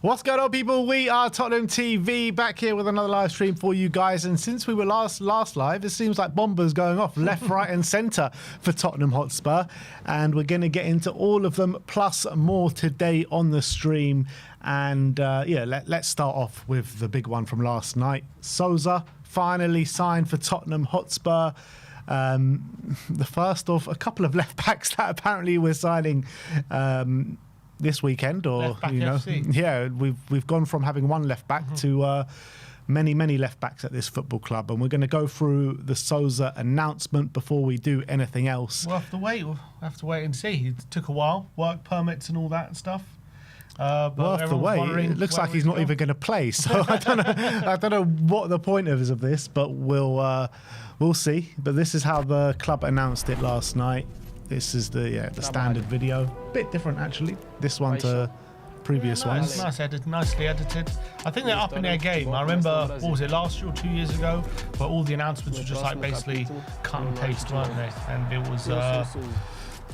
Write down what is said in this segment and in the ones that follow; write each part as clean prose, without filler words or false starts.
What's going on, people? We are Tottenham TV, back here with another live stream for you guys. And since we were last live, it seems like bombers going off left, right and centre for Tottenham Hotspur. And we're going to get into all of them, plus more today on the stream. And let's start off with the big one from last night. Souza finally signed for Tottenham Hotspur. The first of a couple of left backs that apparently we're signing this weekend, or we've gone from having one left back to many left backs at this football club, and we're going to go through the Souza announcement before we do anything else. We'll have to wait and see. It took a while, work permits and all that stuff. But have to wait. It looks like he's not even going to play, so I don't know what the point is of this, but we'll see. But this is how the club announced it last night. This is the standard video. Bit different actually. This one to previous ones. Nicely edited. I think they're up in their game. I remember, what was it, last year or 2 years ago, where all the announcements were just like basically cut and paste, weren't they? And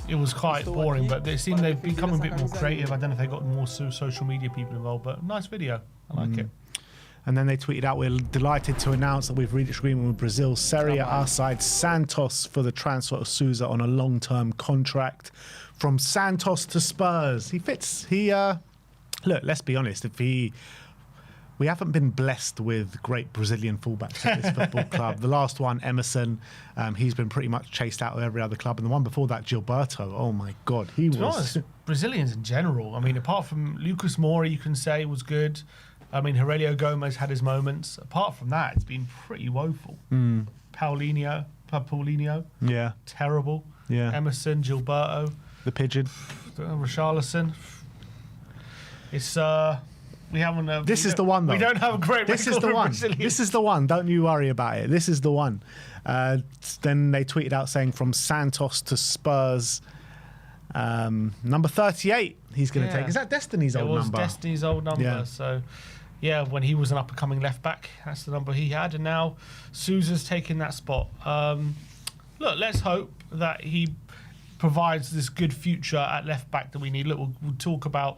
it was quite boring, but they seem they've become a bit more creative. I don't know if they got more social media people involved, but nice video. I like it. And then they tweeted out, we're delighted to announce that we've reached agreement with Brazil's Serie A side Santos for the transfer of Souza on a long-term contract. From Santos to Spurs. He fits. Look, let's be honest, we haven't been blessed with great Brazilian fullbacks at this football club. The last one, Emerson, he's been pretty much chased out of every other club. And the one before that, Gilberto, oh my God, he was... To be honest, Brazilians in general, I mean, apart from Lucas Moura, you can say was good. I mean, Aurelio Gomez had his moments. Apart from that, it's been pretty woeful. Paulinho, yeah, terrible. Yeah, Emerson, Gilberto, the pigeon, Richarlison. It's we haven't. This is the one though. We don't have a great. This is the one. This is the one. Don't you worry about it. This is the one. Then they tweeted out saying from Santos to Spurs. Number 38 he's going to take. Is that Destiny's old number? It was Destiny's old number. Yeah. So, yeah, when he was an up-and-coming left-back, that's the number he had. And now Souza's taking that spot. Look, let's hope that he provides this good future at left-back that we need. Look, we'll talk about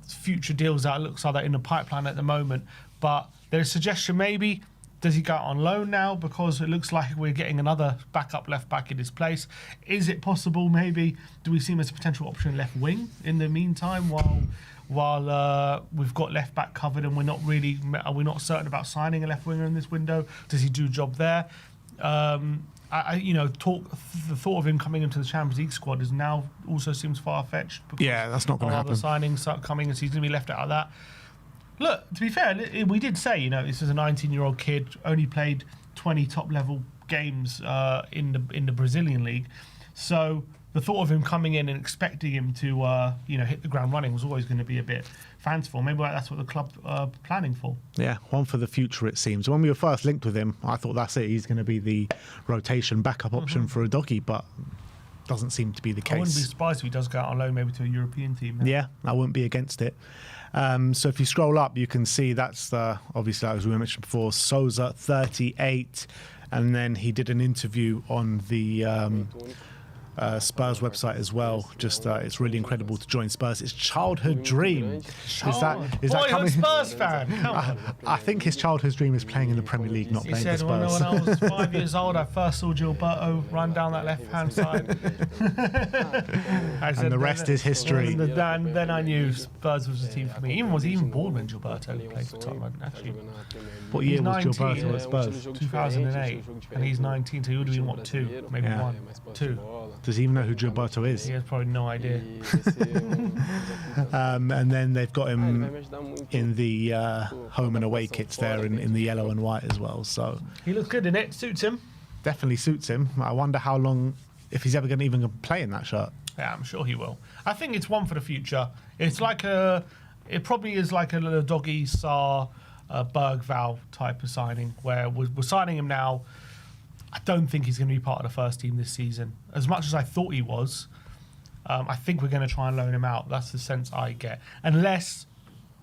future deals that looks like that in the pipeline at the moment. But there's a suggestion maybe, does he go out on loan now? Because it looks like we're getting another backup left back in his place. Is it possible maybe, do we see him as a potential option left wing in the meantime while we've got left back covered and we're not certain about signing a left winger in this window? Does he do a job there? The thought of him coming into the Champions League squad is now also seems far-fetched. Yeah, that's not going to happen. Other signings start coming and so he's going to be left out of that. Look, to be fair, we did say, this is a 19-year-old kid, only played 20 top-level games in the Brazilian league. So the thought of him coming in and expecting him to, hit the ground running was always going to be a bit fanciful. Maybe that's what the club are planning for. Yeah, one for the future, it seems. When we were first linked with him, I thought that's it. He's going to be the rotation backup option for a doggy, but doesn't seem to be the case. I wouldn't be surprised if he does go out on loan maybe to a European team now. Yeah, I wouldn't be against it. So if you scroll up, you can see that's obviously, as we mentioned before, Souza 38, and then he did an interview on the Spurs website as well. Just it's really incredible to join Spurs. It's childhood dream. Is that coming? Spurs fan. I think his childhood dream is playing in the Premier League, not playing for Spurs. When I was 5 years old, I first saw Gilberto run down that left-hand side. And the rest is history. And then I knew Spurs was the team for me. Even born when Gilberto played for Tottenham, actually. What year was Gilberto at Spurs? 2008. And he's 19, so he would have been, what, 2? Maybe 1. 2. Does he even know who Gilberto is? He has probably no idea. And then they've got him in the home and away kits there in the yellow and white as well. So he looks good in it. Suits him. Definitely suits him. I wonder how long, if he's ever going to even play in that shirt. Yeah, I'm sure he will. I think it's one for the future. It's like it probably is like a little Doggy Sarr, Bergval type of signing where we're signing him now. I don't think he's going to be part of the first team this season. As much as I thought he was, I think we're going to try and loan him out. That's the sense I get. Unless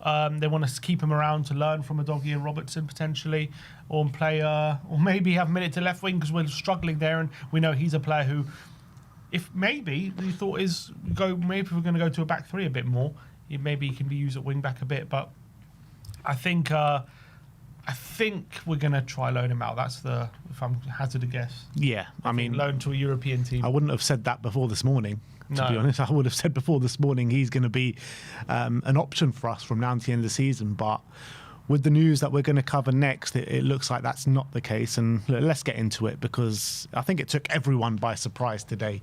they want to keep him around to learn from a Doggy and Robertson potentially, or play, or maybe have a minute to left wing because we're struggling there, and we know he's a player who, if maybe the thought is maybe we're going to go to a back three a bit more. Maybe he can be used at wing back a bit, but I think we're going to try loan him out. That's if I'm hazard a guess. Yeah, I mean, loan to a European team. I wouldn't have said that before this morning. To be honest, I would have said before this morning he's going to be an option for us from now to the end of the season. But with the news that we're going to cover next, it looks like that's not the case. And let's get into it, because I think it took everyone by surprise today,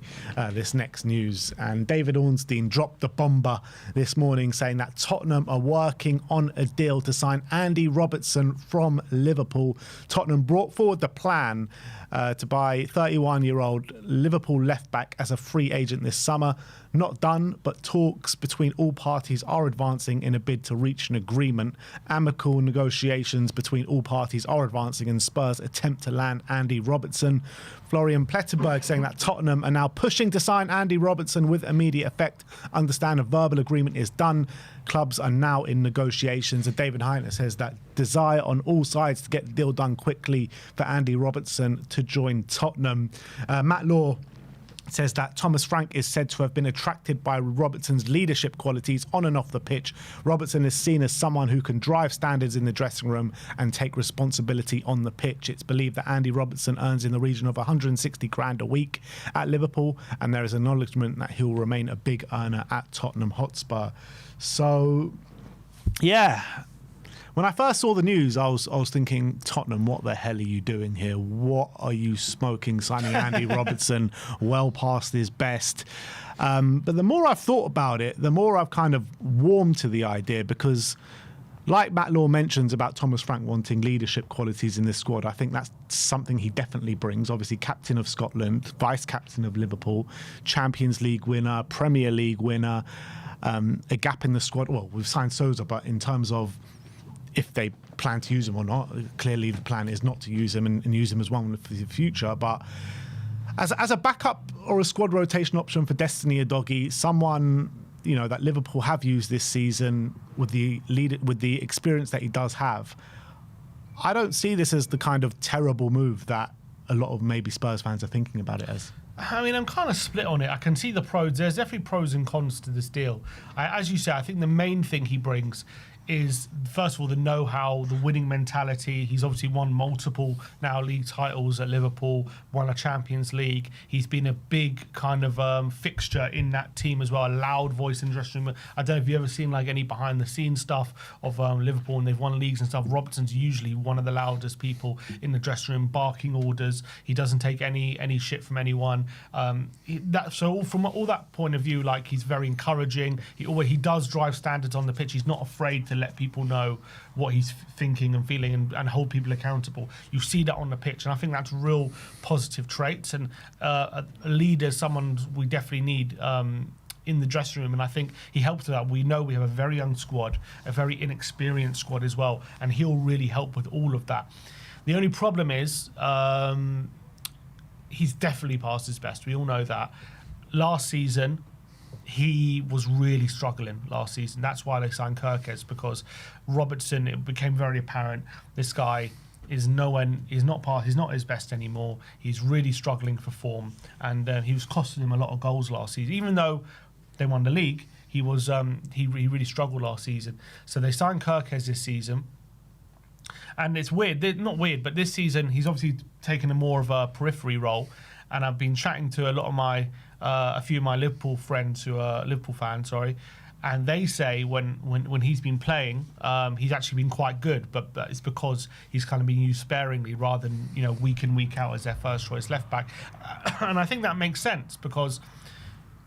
this next news. And David Ornstein dropped the bomber this morning, saying that Tottenham are working on a deal to sign Andy Robertson from Liverpool. Tottenham brought forward the plan to buy 31-year-old Liverpool left-back as a free agent this summer. Not done, but talks between all parties are advancing in a bid to reach an agreement. Amicable negotiations between all parties are advancing in Spurs' attempt to land Andy Robertson. Florian Plettenberg saying that Tottenham are now pushing to sign Andy Robertson with immediate effect. Understand a verbal agreement is done. Clubs are now in negotiations. And David Heiner says that desire on all sides to get the deal done quickly for Andy Robertson to join Tottenham. Matt Law says that Thomas Frank is said to have been attracted by Robertson's leadership qualities on and off the pitch. Robertson is seen as someone who can drive standards in the dressing room and take responsibility on the pitch. It's believed that Andy Robertson earns in the region of 160 grand a week at Liverpool, and there is acknowledgement that he'll remain a big earner at Tottenham Hotspur. So, yeah. When I first saw the news, I was thinking, Tottenham, what the hell are you doing here? What are you smoking, signing Andy Robertson well past his best? But the more I've thought about it, the more I've kind of warmed to the idea, because like Matt Law mentions about Thomas Frank wanting leadership qualities in this squad, I think that's something he definitely brings. Obviously, captain of Scotland, vice-captain of Liverpool, Champions League winner, Premier League winner, a gap in the squad. Well, we've signed Souza, but in terms of if they plan to use him or not, clearly the plan is not to use him and use him as one for the future. But as a backup or a squad rotation option for Destiny Udogie, someone that Liverpool have used this season with the experience that he does have, I don't see this as the kind of terrible move that a lot of maybe Spurs fans are thinking about it as. I mean, I'm kind of split on it. I can see the pros. There's definitely pros and cons to this deal. As you say, I think the main thing he brings is, first of all, the know-how, the winning mentality. He's obviously won multiple now league titles at Liverpool, won a Champions League. He's been a big kind of fixture in that team as well, a loud voice in the dressing room. I don't know if you've ever seen like any behind-the-scenes stuff of Liverpool, and they've won leagues and stuff. Robertson's usually one of the loudest people in the dressing room, barking orders. He doesn't take any shit from anyone. So from all that point of view, like, he's very encouraging. He does drive standards on the pitch. He's not afraid to let people know what he's thinking and feeling, and hold people accountable. You see that on the pitch, and I think that's real positive traits, and a leader, someone we definitely need in the dressing room, and I think he helps with that. We know we have a very young squad, a very inexperienced squad as well, and he'll really help with all of that. The only problem is he's definitely past his best. We all know that. Last season, he was really struggling last season. That's why they signed Kirkes, because Robertson, it became very apparent, this guy is not his best anymore. He's really struggling for form, and he was costing him a lot of goals last season. Even though they won the league, he really struggled last season. So they signed Kirkes this season. And it's weird, not weird, but this season he's obviously taken a more of a periphery role. And I've been chatting to a few of my Liverpool friends who are Liverpool fans, and they say when he's been playing, he's actually been quite good, but it's because he's kind of been used sparingly rather than week in, week out as their first choice left back. And I think that makes sense, because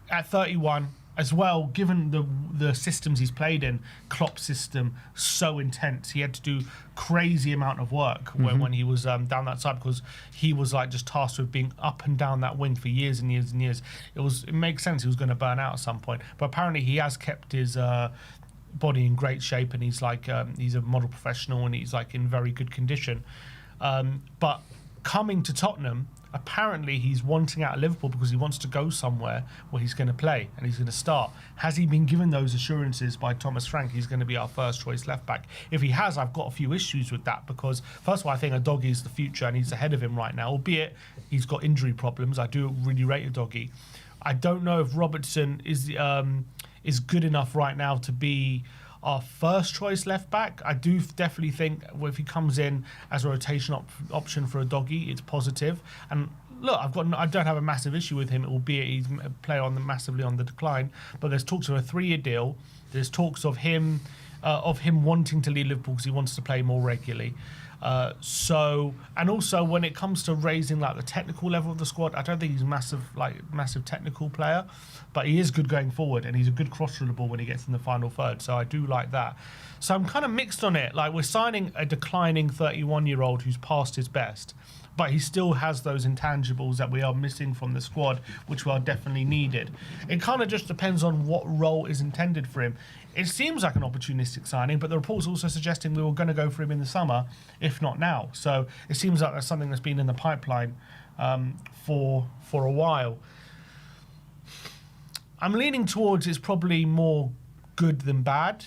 at 31 as well, given the systems he's played in, Klopp's system, so intense, he had to do crazy amount of work when he was down that side, because he was like just tasked with being up and down that wing for years and years and years. It makes sense he was going to burn out at some point, but apparently he has kept his body in great shape, and he's like he's a model professional, and he's like in very good condition. But coming to Tottenham, apparently he's wanting out of Liverpool because he wants to go somewhere where he's going to play and he's going to start. Has he been given those assurances by Thomas Frank he's going to be our first choice left back? If he has, I've got a few issues with that, because first of all, I think Udogie is the future and he's ahead of him right now, albeit he's got injury problems. I do really rate Udogie. I don't know if Robertson is good enough right now to be our first choice left back. I do definitely think if he comes in as a rotation option for a doggy, it's positive. And look, I don't have a massive issue with him, albeit he's massively on the decline. But there's talks of a 3-year deal. There's talks of him wanting to leave Liverpool because he wants to play more regularly. And also when it comes to raising like the technical level of the squad, I don't think he's massive technical player, but he is good going forward and he's a good crosser of the ball when he gets in the final third. So I do like that. So I'm kind of mixed on it. Like, we're signing a declining 31-year-old who's past his best, but he still has those intangibles that we are missing from the squad, which are definitely needed. It kind of just depends on what role is intended for him. It seems like an opportunistic signing, but the report's also suggesting we were going to go for him in the summer, if not now. So it seems like that's something that's been in the pipeline for a while. I'm leaning towards it's probably more good than bad,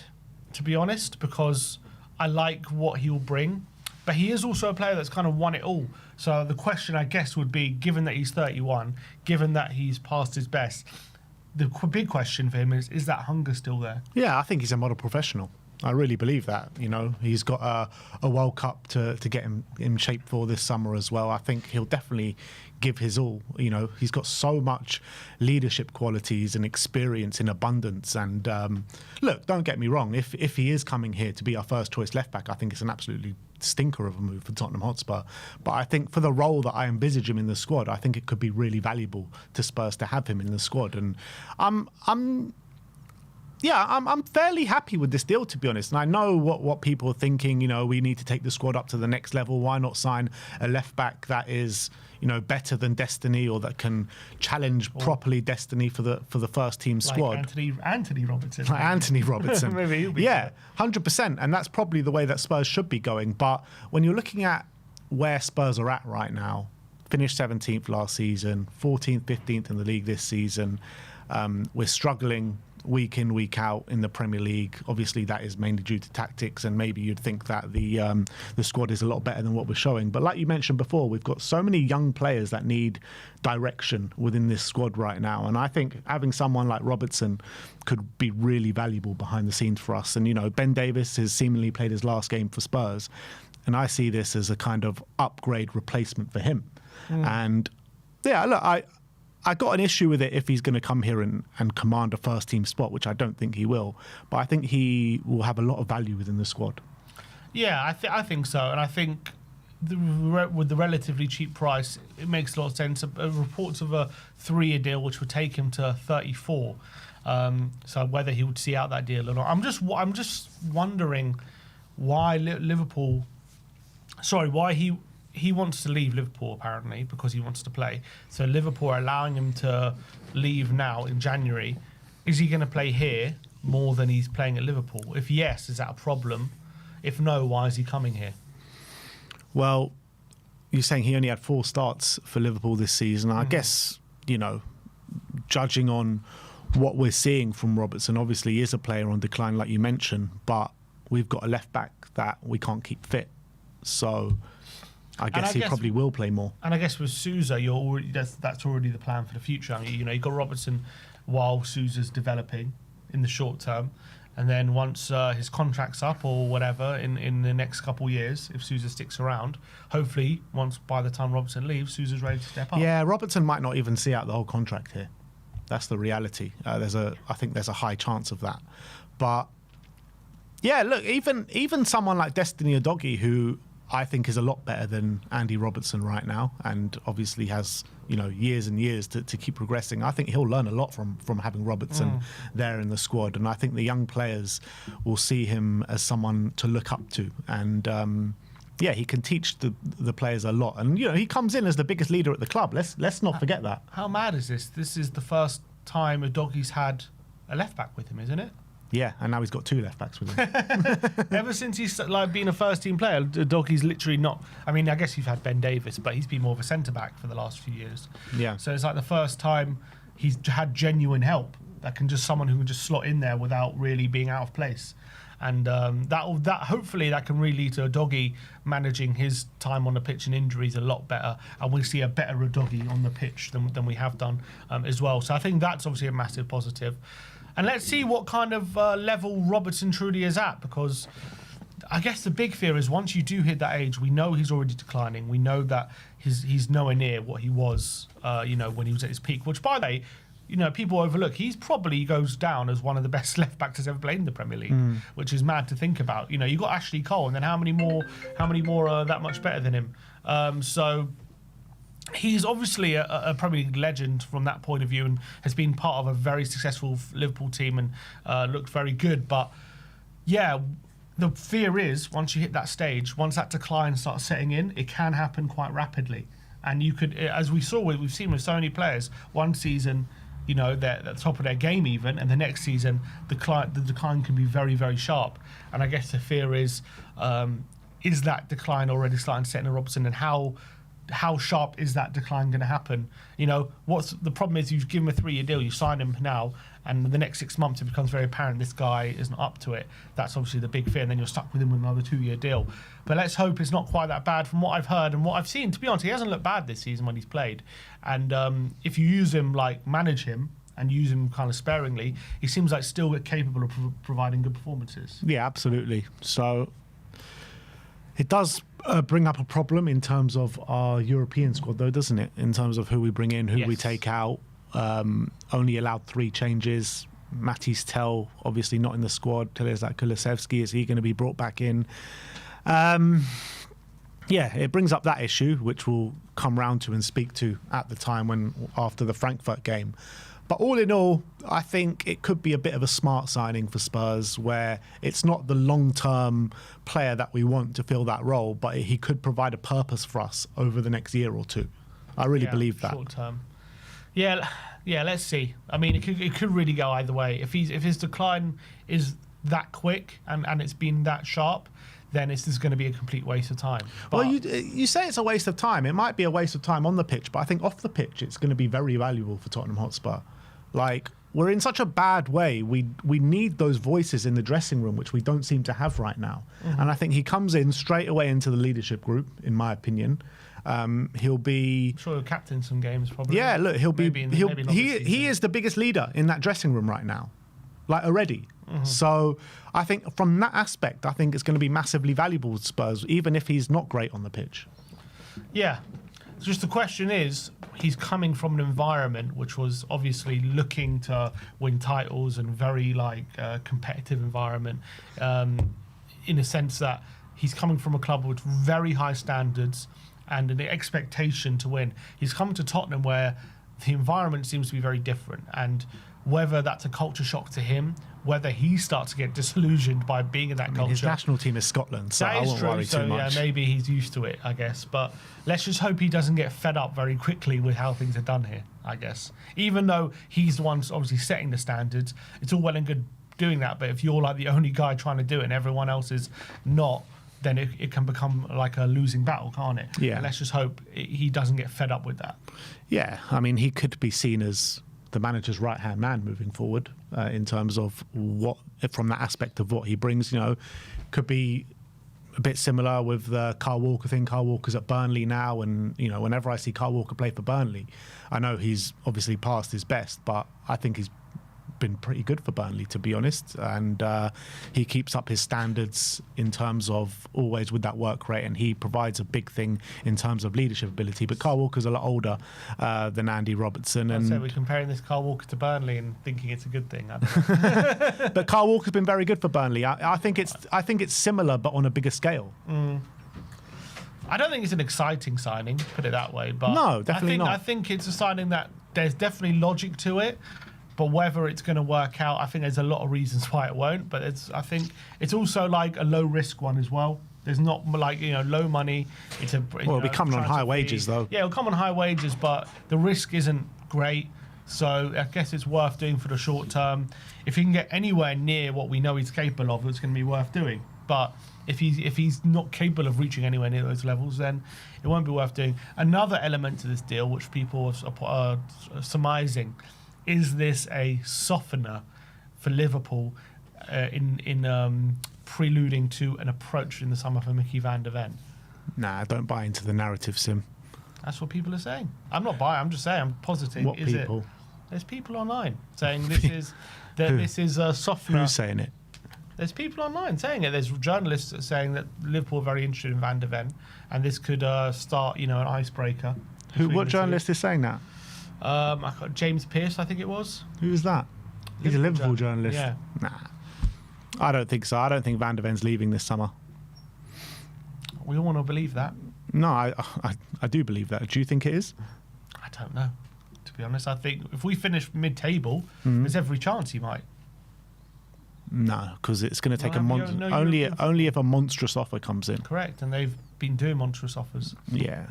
to be honest, because I like what he'll bring. But he is also a player that's kind of won it all. So the question, I guess, would be, given that he's 31, given that he's past his best, the big question for him is that hunger still there? Yeah, I think he's a model professional. I really believe that. You know, he's got a World Cup to get him in shape for this summer as well. I think he'll definitely give his all. You know, he's got so much leadership qualities and experience in abundance. And look, don't get me wrong. If he is coming here to be our first choice left back, I think it's an absolutely stinker of a move for Tottenham Hotspur. But I think for the role that I envisage him in the squad, I think it could be really valuable to Spurs to have him in the squad. And I'm fairly happy with this deal, to be honest. And I know what people are thinking. You know, we need to take the squad up to the next level. Why not sign a left back that is, you know, better than Destiny, or that can challenge properly Destiny for the first team squad? Like Anthony Robertson. Like Anthony Robertson. Maybe he'll be 100%. And that's probably the way that Spurs should be going. But when you're looking at where Spurs are at right now, finished 17th last season, 14th, 15th in the league this season. We're struggling week in, week out in the Premier League. Obviously, that is mainly due to tactics, and maybe you'd think that the squad is a lot better than what we're showing. But like you mentioned before, we've got so many young players that need direction within this squad right now. And I think having someone like Robertson could be really valuable behind the scenes for us. And, you know, Ben Davies has seemingly played his last game for Spurs, and I see this as a kind of upgrade replacement for him. And yeah, look, I got an issue with it if he's going to come here and command a first team spot, which I don't think he will. But I think he will have a lot of value within the squad. Yeah, I think so. And I think with the relatively cheap price, it makes a lot of sense. Reports of a 3-year deal, which would take him to 34. So whether he would see out that deal or not. I'm just wondering why he wants to leave Liverpool, apparently, because he wants to play. So Liverpool are allowing him to leave now in January. Is he going to play here more than he's playing at Liverpool? If yes, is that a problem? If no, why is he coming here? Well, you're saying he only had 4 starts for Liverpool this season. I guess, you know, judging on what we're seeing from Robertson, obviously he is a player on decline, like you mentioned, but we've got a left back that we can't keep fit. So I guess he probably will play more. And I guess with Souza, that's already the plan for the future. I mean, you know, you've got Robertson while Souza's developing in the short term, and then once his contract's up or whatever in the next couple of years, if Souza sticks around, hopefully by the time Robertson leaves, Souza's ready to step up. Yeah, Robertson might not even see out the whole contract here. That's the reality. I think there's a high chance of that. But yeah, look, even someone like Destiny Udogie, who I think is a lot better than Andy Robertson right now, and obviously has, you know, years and years to keep progressing. I think he'll learn a lot from having Robertson there in the squad, and I think the young players will see him as someone to look up to. And yeah, he can teach the players a lot, and you know, he comes in as the biggest leader at the club. Let's not forget that. How mad is this? This is the first time Udogie's had a left back with him, isn't it? Yeah, and now he's got 2 left backs with him. Ever since he's like been a first team player, Udogie's literally not. I mean, I guess you've had Ben Davies, but he's been more of a centre back for the last few years. Yeah. So it's like the first time he's had genuine help that can someone who can just slot in there without really being out of place. And that hopefully that can really lead to Udogie managing his time on the pitch and injuries a lot better, and we see a better Udogie on the pitch than we have done as well. So I think that's obviously a massive positive. And let's see what kind of level Robertson truly is at, because I guess the big fear is once you do hit that age, we know he's already declining. We know that he's nowhere near what he was, when he was at his peak, which, by the way, people overlook. He's probably goes down as one of the best left backs that's ever played in the Premier League, which is mad to think about. You got Ashley Cole, and then how many more are that much better than him? So he's obviously a Premier League legend from that point of view, and has been part of a very successful Liverpool team and looked very good. But yeah, the fear is once you hit that stage, once that decline starts setting in, it can happen quite rapidly. And you could, as we've seen with so many players, one season, they're at the top of their game even, and the next season the decline can be very, very sharp. And I guess the fear is that decline already starting to set in Robertson, and how sharp is that decline going to happen? What's the problem is you've given him a 3-year deal, you sign him now, and the next 6 months it becomes very apparent this guy isn't up to it. That's obviously the big fear, and then you're stuck with him with another 2-year deal. But let's hope it's not quite that bad. From what I've heard and what I've seen, to be honest, he hasn't looked bad this season when he's played. And if you use him, manage him, and use him kind of sparingly, he seems like still capable of providing good performances. Yeah, absolutely. So it does bring up a problem in terms of our European squad, though, doesn't it? In terms of who we bring in, who we take out. Only allowed 3 changes. Matisse Tell, obviously not in the squad. Telezak Kulusevski, is he going to be brought back in? It brings up that issue, which we'll come round to and speak to at the time after the Frankfurt game. But all in all, I think it could be a bit of a smart signing for Spurs, where it's not the long-term player that we want to fill that role, but he could provide a purpose for us over the next year or two. I really believe that. Short term. Yeah, let's see. I mean, it could really go either way. If his decline is that quick and it's been that sharp, then this is going to be a complete waste of time. But well, you say it's a waste of time. It might be a waste of time on the pitch, but I think off the pitch, it's going to be very valuable for Tottenham Hotspur. We're in such a bad way. We need those voices in the dressing room, which we don't seem to have right now. Mm-hmm. And I think he comes in straight away into the leadership group, in my opinion. He'll be... I'm sure he'll captain some games, probably. Yeah, look, he is the biggest leader in that dressing room right now, already. Mm-hmm. So I think from that aspect, I think it's going to be massively valuable to Spurs, even if he's not great on the pitch. Yeah. Just the question is, he's coming from an environment which was obviously looking to win titles and very competitive environment, in a sense that he's coming from a club with very high standards and an expectation to win. He's come to Tottenham where the environment seems to be very different, and whether that's a culture shock to him, whether he starts to get disillusioned by being in that culture. His national team is Scotland, so I won't worry too much. Yeah, maybe he's used to it, I guess. But let's just hope he doesn't get fed up very quickly with how things are done here, I guess. Even though he's the one obviously setting the standards, it's all well and good doing that, but if you're the only guy trying to do it and everyone else is not, then it can become like a losing battle, can't it? Yeah. And let's just hope he doesn't get fed up with that. Yeah, I mean, he could be seen as the manager's right-hand man moving forward, in terms of from that aspect of what he brings. Could be a bit similar with the Kyle Walker thing. Kyle Walker's at Burnley now, and whenever I see Kyle Walker play for Burnley, I know he's obviously past his best, but I think he's been pretty good for Burnley, to be honest, and he keeps up his standards in terms of always with that work rate, and he provides a big thing in terms of leadership ability. But Kyle Walker's a lot older than Andy Robertson, and so we're comparing this Kyle Walker to Burnley and thinking it's a good thing. I don't know. But Kyle Walker's been very good for Burnley. I think it's similar, but on a bigger scale. I don't think it's an exciting signing, put it that way. But no, definitely not. I think it's a signing that there's definitely logic to it. But whether it's going to work out, I think there's a lot of reasons why it won't. But I think it's also a low risk one as well. There's not low money. It'll be coming on high wages though. Yeah, it'll come on high wages, but the risk isn't great. So I guess it's worth doing for the short term. If he can get anywhere near what we know he's capable of, it's going to be worth doing. But if he's not capable of reaching anywhere near those levels, then it won't be worth doing. Another element to this deal, which people are surmising, is this a softener for Liverpool in preluding to an approach in the summer for Mickey van der Ven? Nah, don't buy into the narrative, Sim. That's what people are saying. I'm not buying. I'm just saying. I'm positive. What people? There's people online saying this is a softener. Who's saying it? There's people online saying it. There's journalists saying that Liverpool are very interested in Van de Ven, and this could start, an icebreaker. What journalist is saying that? I got James Pearce, I think it was. Who is that? He's a Liverpool journalist. Yeah. Nah, I don't think so. I don't think Van de Ven's leaving this summer. We all want to believe that. No, I do believe that. Do you think it is? I don't know. To be honest, I think if we finish mid-table, there's every chance he might. No, because it's going to take European only if a monstrous offer comes in. Correct, and they've been doing monstrous offers. Yeah.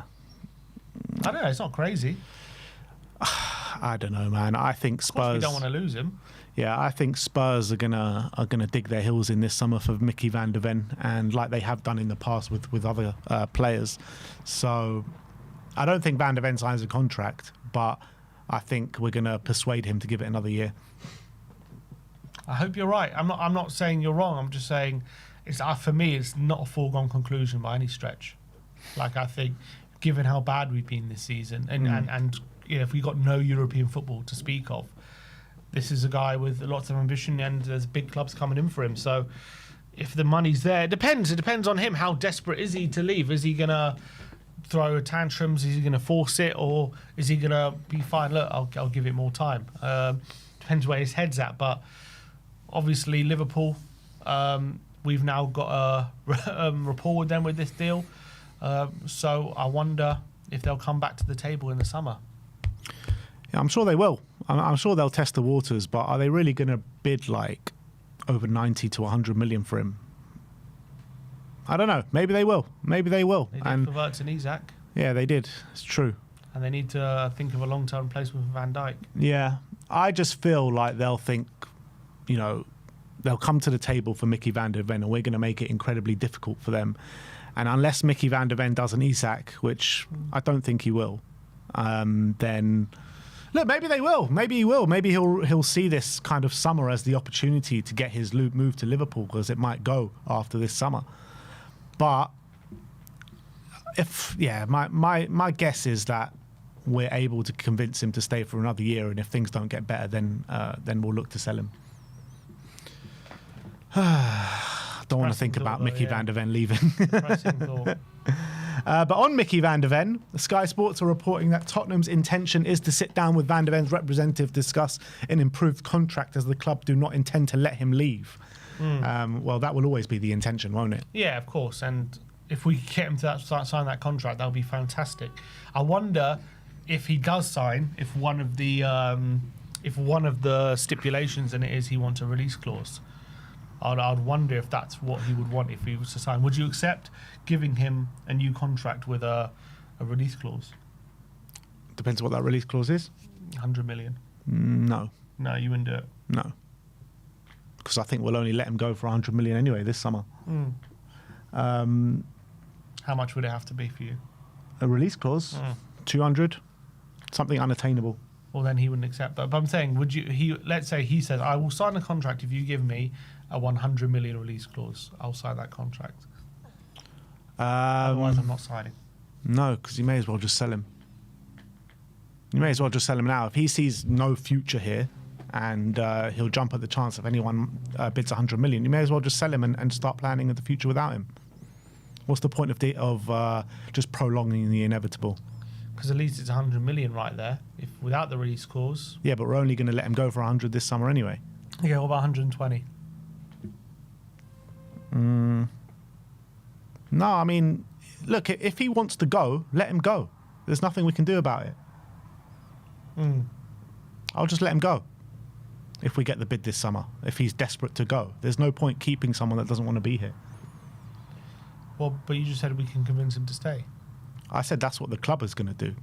I don't know. It's not crazy. I don't know, man. I think Spurs. Of course we don't want to lose him. Yeah, I think Spurs are gonna dig their heels in this summer for Mickey Van de Ven, and like they have done in the past with other players. So I don't think Van de Ven signs a contract, but I think we're gonna persuade him to give it another year. I hope you're right. I'm not saying you're wrong. I'm just saying it's for me. It's not a foregone conclusion by any stretch. Like I think, given how bad we've been this season, and if we got no European football to speak of, this is a guy with lots of ambition, and there's big clubs coming in for him. So if the money's there, it depends. It depends on him. How desperate is he to leave? Is he gonna throw tantrums? Is he gonna force it, or is he gonna be fine? Look, I'll give it more time. Depends where his head's at, but. Obviously, Liverpool, we've now got a rapport with them with this deal. So I wonder if they'll come back to the table in the summer. Yeah, I'm sure they will. I'm sure they'll test the waters, but are they really going to bid like over 90 to 100 million for him? I don't know. Maybe they will. Maybe they will. They did for Robertson and Isak. Yeah, they did. It's true. And they need to think of a long-term replacement for Van Dijk. Yeah. I just feel like they'll think, they'll come to the table for Mickey Van de Ven, and we're going to make it incredibly difficult for them. And unless Mickey Van de Ven does an Isak, which I don't think he will, then look, maybe they will. Maybe he will. Maybe he'll see this kind of summer as the opportunity to get his move to Liverpool, because it might go after this summer. But my guess is that we're able to convince him to stay for another year, and if things don't get better, then we'll look to sell him. Don't want to think about Mickey Van de Ven leaving. But on Mickey Van de Ven, Sky Sports are reporting that Tottenham's intention is to sit down with Van de Ven's representative to discuss an improved contract, as the club do not intend to let him leave. Well, that will always be the intention, won't it? Yeah, of course. And if we get him to sign that contract, that would be fantastic. I wonder if he does sign, if one of the stipulations in it is he wants a release clause. I'd wonder if that's what he would want if he was to sign. Would you accept giving him a new contract with a release clause? Depends what that release clause is. 100 million. No. No, you wouldn't do it. No. Because I think we'll only let him go for 100 million anyway this summer. How much would it have to be for you? A release clause? 200. Something unattainable. Well, then he wouldn't accept that. But I'm saying, let's say he says, I will sign a contract if you give me a 100 million release clause. I'll sign that contract. Otherwise, I'm not signing. No, because you may as well just sell him. You may as well just sell him now. If he sees no future here, and he'll jump at the chance if anyone bids 100 million, you may as well just sell him and start planning the future without him. What's the point of just prolonging the inevitable? Because at least it's 100 million right there, if without the release clause. Yeah, but we're only going to let him go for 100 this summer anyway. Yeah, what about 120? No, I mean, look, if he wants to go, let him go. There's nothing we can do about it. I'll just let him go if we get the bid this summer, if he's desperate to go. There's no point keeping someone that doesn't want to be here. Well, but you just said we can convince him to stay. I said that's what the club is going to do.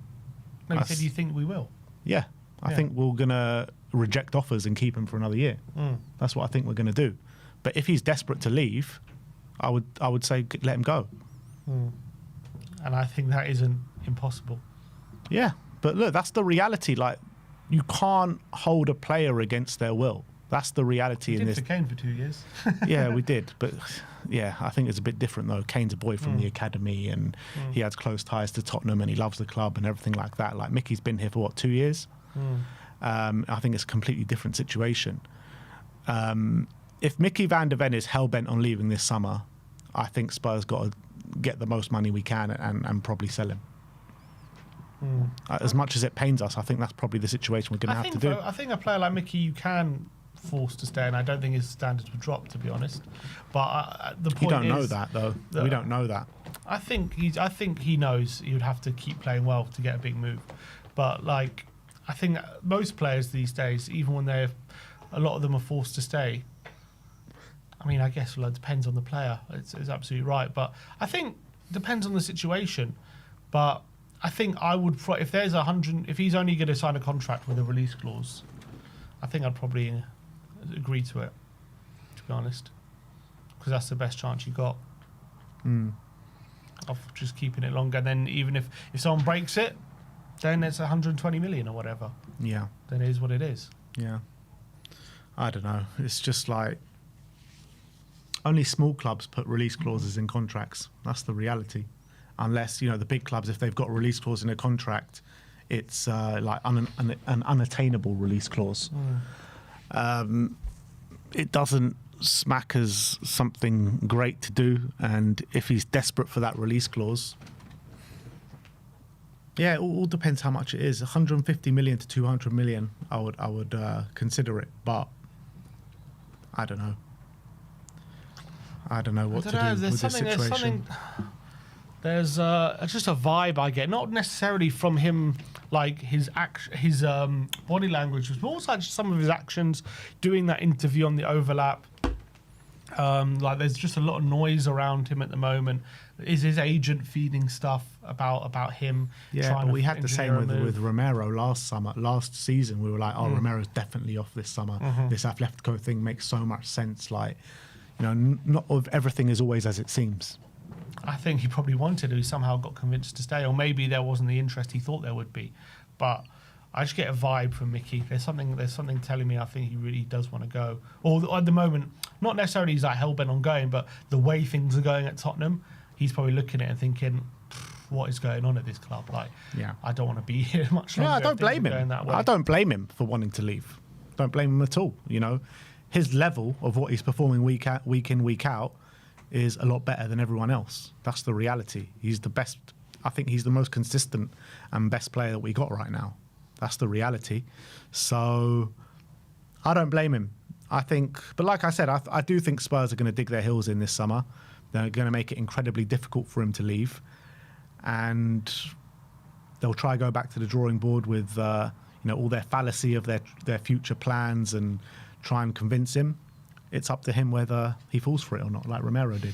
No, you said you think we will. Yeah, I think we're going to reject offers and keep him for another year. That's what I think we're going to do. But if he's desperate to leave, I would say let him go. And I think that isn't impossible. Yeah, but look, that's the reality. Like, you can't hold a player against their will. That's the reality in this. We did for Kane for 2 years. Yeah, we did. But yeah, I think it's a bit different though. Kane's a boy from the academy, and he has close ties to Tottenham, and he loves the club and everything like that. Like, Mickey's been here for 2 years? I think it's a completely different situation. If Mickey van der Ven is hell-bent on leaving this summer, I think Spurs got to get the most money we can and probably sell him. As much as it pains us, I think that's probably the situation we're going to have to do. I think a player like Mickey you can force to stay, and I don't think his standards would drop, to be honest. But the point is... You don't know that, though. We don't know that. I think he knows he would have to keep playing well to get a big move. But, like, I think most players these days, even when a lot of them are forced to stay, I mean, I guess it depends on the player. It's absolutely right. But I think it depends on the situation. But I think I would, if there's 100, if he's only going to sign a contract with a release clause, I think I'd probably agree to it, to be honest, because that's the best chance you got of just keeping it longer. And then even if someone breaks it, then it's 120 million or whatever. Yeah. Then it is what it is. Yeah. I don't know. It's just like only small clubs put release clauses in contracts. That's the reality. Unless, the big clubs, if they've got a release clause in a contract, it's like an unattainable release clause. It doesn't smack as something great to do. And if he's desperate for that release clause, yeah, it all depends how much it is. 150 million to 200 million, I would consider it. But I don't know. I don't know what to do with this situation. There's just a vibe I get, not necessarily from him, like his body language, but also just some of his actions, doing that interview on the overlap. Like there's just a lot of noise around him at the moment. Is his agent feeding stuff about him? Yeah, but we had the same with Romero last season. We were like, Romero's definitely off this summer. This Atletico thing makes so much sense. Like, not everything is always as it seems. I think he probably wanted to. He somehow got convinced to stay, or maybe there wasn't the interest he thought there would be. But I just get a vibe from Mickey. There's something telling me I think he really does want to go. Or at the moment, not necessarily he's like hell-bent on going, but the way things are going at Tottenham, he's probably looking at it and thinking, what is going on at this club? Like, I don't want to be here much longer. Yeah, I don't blame him. I don't blame him for wanting to leave. Don't blame him at all. His level of what he's performing week in, week out is a lot better than everyone else. That's the reality. He's the best. I think he's the most consistent and best player that we got right now. That's the reality. So I don't blame him. I think, but like I said, I do think Spurs are going to dig their heels in this summer. They're going to make it incredibly difficult for him to leave. And they'll try to go back to the drawing board with all their fallacy of their future plans and try and convince him. It's up to him whether he falls for it or not, like Romero did.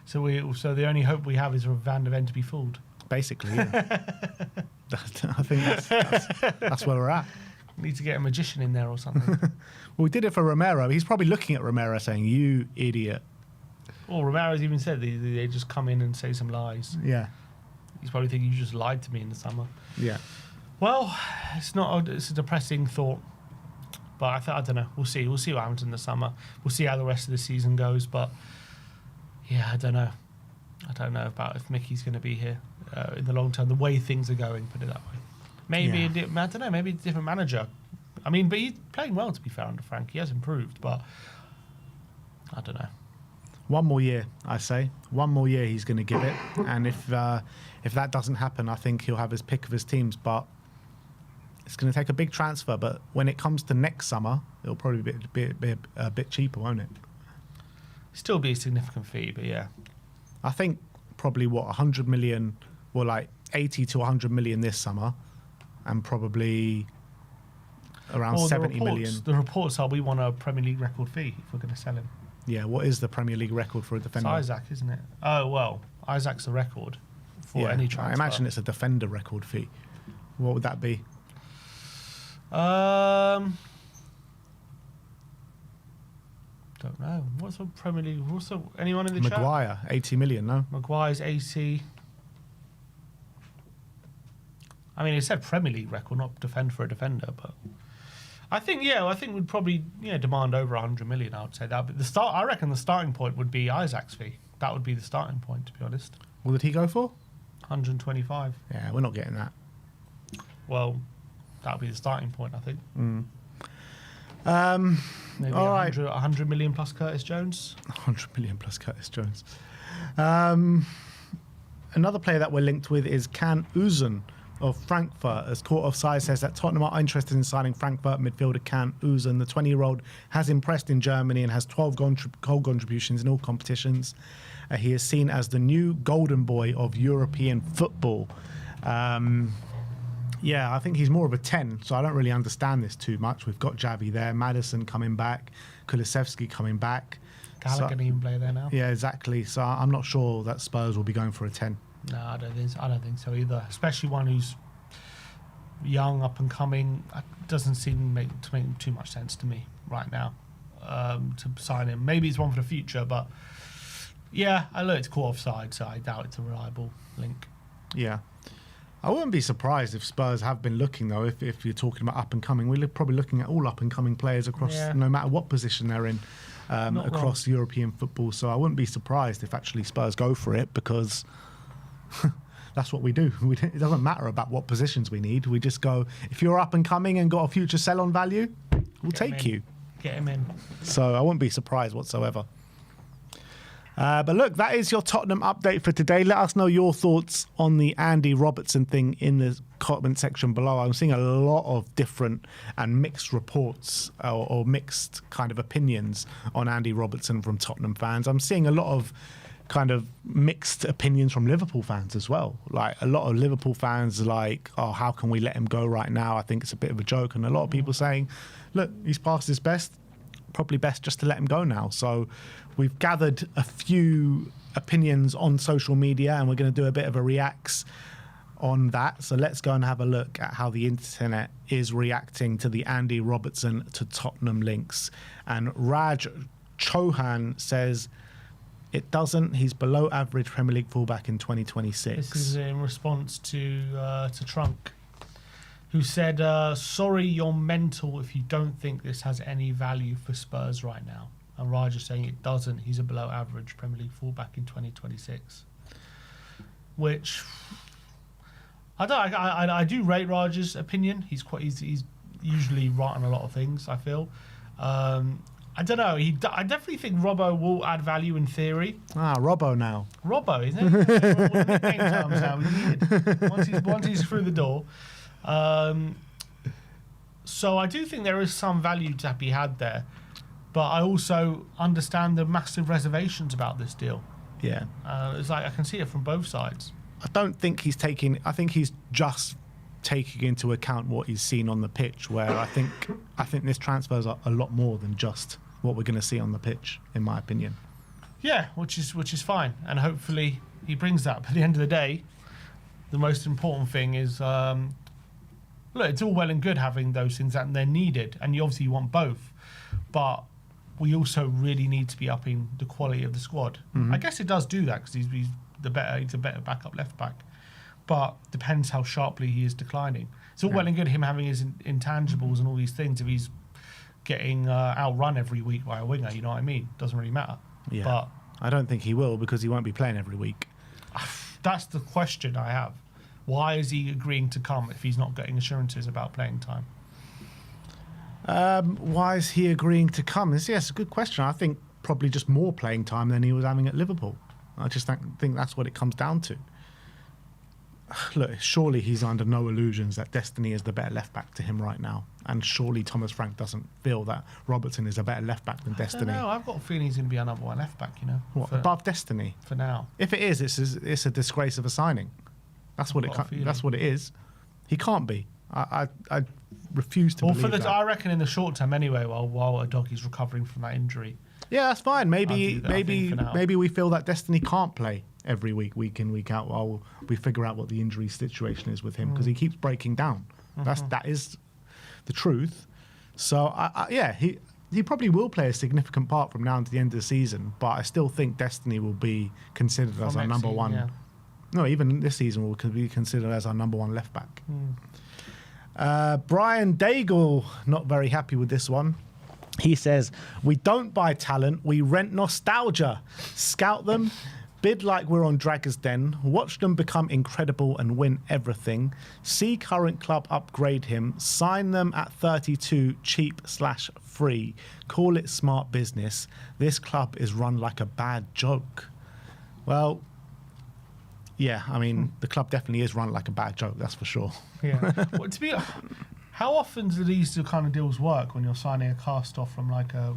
So the only hope we have is for Van der Ven to be fooled. Basically, yeah. I think that's where we're at. Need to get a magician in there or something. Well, we did it for Romero. He's probably looking at Romero saying, "You idiot." Well, Romero's even said they just come in and say some lies. Yeah. He's probably thinking you just lied to me in the summer. Yeah. Well, it's a depressing thought. But I don't know. We'll see. We'll see what happens in the summer. We'll see how the rest of the season goes. But yeah, I don't know. I don't know about if Mickey's going to be here in the long term. The way things are going, put it that way. Maybe I don't know. Maybe a different manager. I mean, but he's playing well, to be fair, under Frank. He has improved, but I don't know. One more year, I say. One more year, he's going to give it. And if that doesn't happen, I think he'll have his pick of his teams. But it's going to take a big transfer, but when it comes to next summer, it'll probably be a bit cheaper, won't it? Still be a significant fee, but yeah. I think probably 100 million, or like 80 to 100 million this summer, and probably around 70 million. The reports are we want a Premier League record fee if we're going to sell him. Yeah, what is the Premier League record for a defender? It's Isaac, isn't it? Oh, well, Isaac's the record for any transfer. I imagine it's a defender record fee. What would that be? Don't know. What's the Premier League? Anyone in the chat? Maguire, 80 million, no? Maguire's 80. I mean, it said Premier League record, not defend for a defender, but I think we'd probably demand over 100 million. I would say that. But I reckon the starting point would be Isaac's fee. That would be the starting point, to be honest. What did he go for? 125. Yeah, we're not getting that. Well, that'll be the starting point, I think. Maybe all right. 100 million plus Curtis Jones. 100 million plus Curtis Jones. Another player that we're linked with is Can Uzun of Frankfurt. As Court of Size says that Tottenham are interested in signing Frankfurt midfielder Can Uzun. The 20-year-old has impressed in Germany and has 12 goal contributions in all competitions. He is seen as the new golden boy of European football. Yeah, I think he's more of a 10, so I don't really understand this too much. We've got Javi there, Maddison coming back, Kulusevski coming back. Gallagher can even play there now. Yeah, exactly. So I'm not sure that Spurs will be going for a 10. No, I don't think so either. Especially one who's young, up and coming. It doesn't seem to make too much sense to me right now to sign him. Maybe it's one for the future, but yeah, I know it's caught offside, so I doubt it's a reliable link. Yeah. I wouldn't be surprised if Spurs have been looking, though, if you're talking about up and coming. We're probably looking at all up and coming players across, no matter what position they're in, across European football. So I wouldn't be surprised if actually Spurs go for it, because that's what we do. It doesn't matter about what positions we need. We just go, if you're up and coming and got a future sell-on value, we'll take you. Get him in. So I wouldn't be surprised whatsoever. But look, that is your Tottenham update for today. Let us know your thoughts on the Andy Robertson thing in the comment section below. I'm seeing a lot of different and mixed reports or mixed kind of opinions on Andy Robertson from Tottenham fans. I'm seeing a lot of kind of mixed opinions from Liverpool fans as well. Like a lot of Liverpool fans are like, oh, how can we let him go right now? I think it's a bit of a joke. And a lot of people saying, look, he's past his best. Probably best just to let him go now. So we've gathered a few opinions on social media and we're going to do a bit of a reacts on that. So let's go and have a look at how the internet is reacting to the Andy Robertson to Tottenham links. And Raj Chauhan says it doesn't. He's below average Premier League fullback in 2026. This is in response to Trunk, who said, sorry, you're mental if you don't think this has any value for Spurs right now. And Raj is saying it doesn't. He's a below average Premier League fullback in 2026. Which, I do rate Raj's opinion. He's usually right on a lot of things, I feel. I don't know. I definitely think Robbo will add value in theory. Robbo now. Robbo, isn't it? Nickname terms now. We need once he's through the door. So I do think there is some value to be had there, but I also understand the massive reservations about this deal. Yeah, it's like I can see it from both sides. I don't think he's taking. I think he's just taking into account what he's seen on the pitch. Where I think this transfer is a lot more than just what we're going to see on the pitch, in my opinion. Yeah, which is fine, and hopefully he brings that. But at the end of the day, the most important thing is. Look, it's all well and good having those things and they're needed, and you want both, but we also really need to be upping the quality of the squad. Mm-hmm. I guess it does do that because he's a better backup left back, but depends how sharply he is declining. It's all well and good him having his intangibles and all these things. If he's getting outrun every week by a winger, you know what I mean? Doesn't really matter. Yeah, but I don't think he will because he won't be playing every week. That's the question I have. Why is he agreeing to come if he's not getting assurances about playing time? Why is he agreeing to come? Yes, a good question. I think probably just more playing time than he was having at Liverpool. I just think that's what it comes down to. Look, surely he's under no illusions that Destiny is the better left-back to him right now. And surely Thomas Frank doesn't feel that Robertson is a better left-back than Destiny. No, I've got a feeling he's going to be a number one left-back, you know. What, above Destiny? For now. If it is, it's a disgrace of a signing. That's what it is. He can't be. I refuse to believe that. I reckon in the short term anyway, while a doggy's recovering from that injury. Yeah, that's fine. Maybe we feel that Destiny can't play every week in, week out, while we figure out what the injury situation is with him, because he keeps breaking down. That is the truth. So he probably will play a significant part from now to the end of the season, but I still think Destiny will be considered as our number one. Yeah. No, even this season will be considered as our number one left back. Brian Daigle, not very happy with this one. He says, we don't buy talent, we rent nostalgia. Scout them, Bid like we're on Draggers Den. Watch them become incredible and win everything. See current club upgrade him. Sign them at 32, cheap/free. Call it smart business. This club is run like a bad joke. Well, yeah, I mean, the club definitely is run like a bad joke, that's for sure. Yeah. Well, how often do these kind of deals work when you're signing a cast off from like a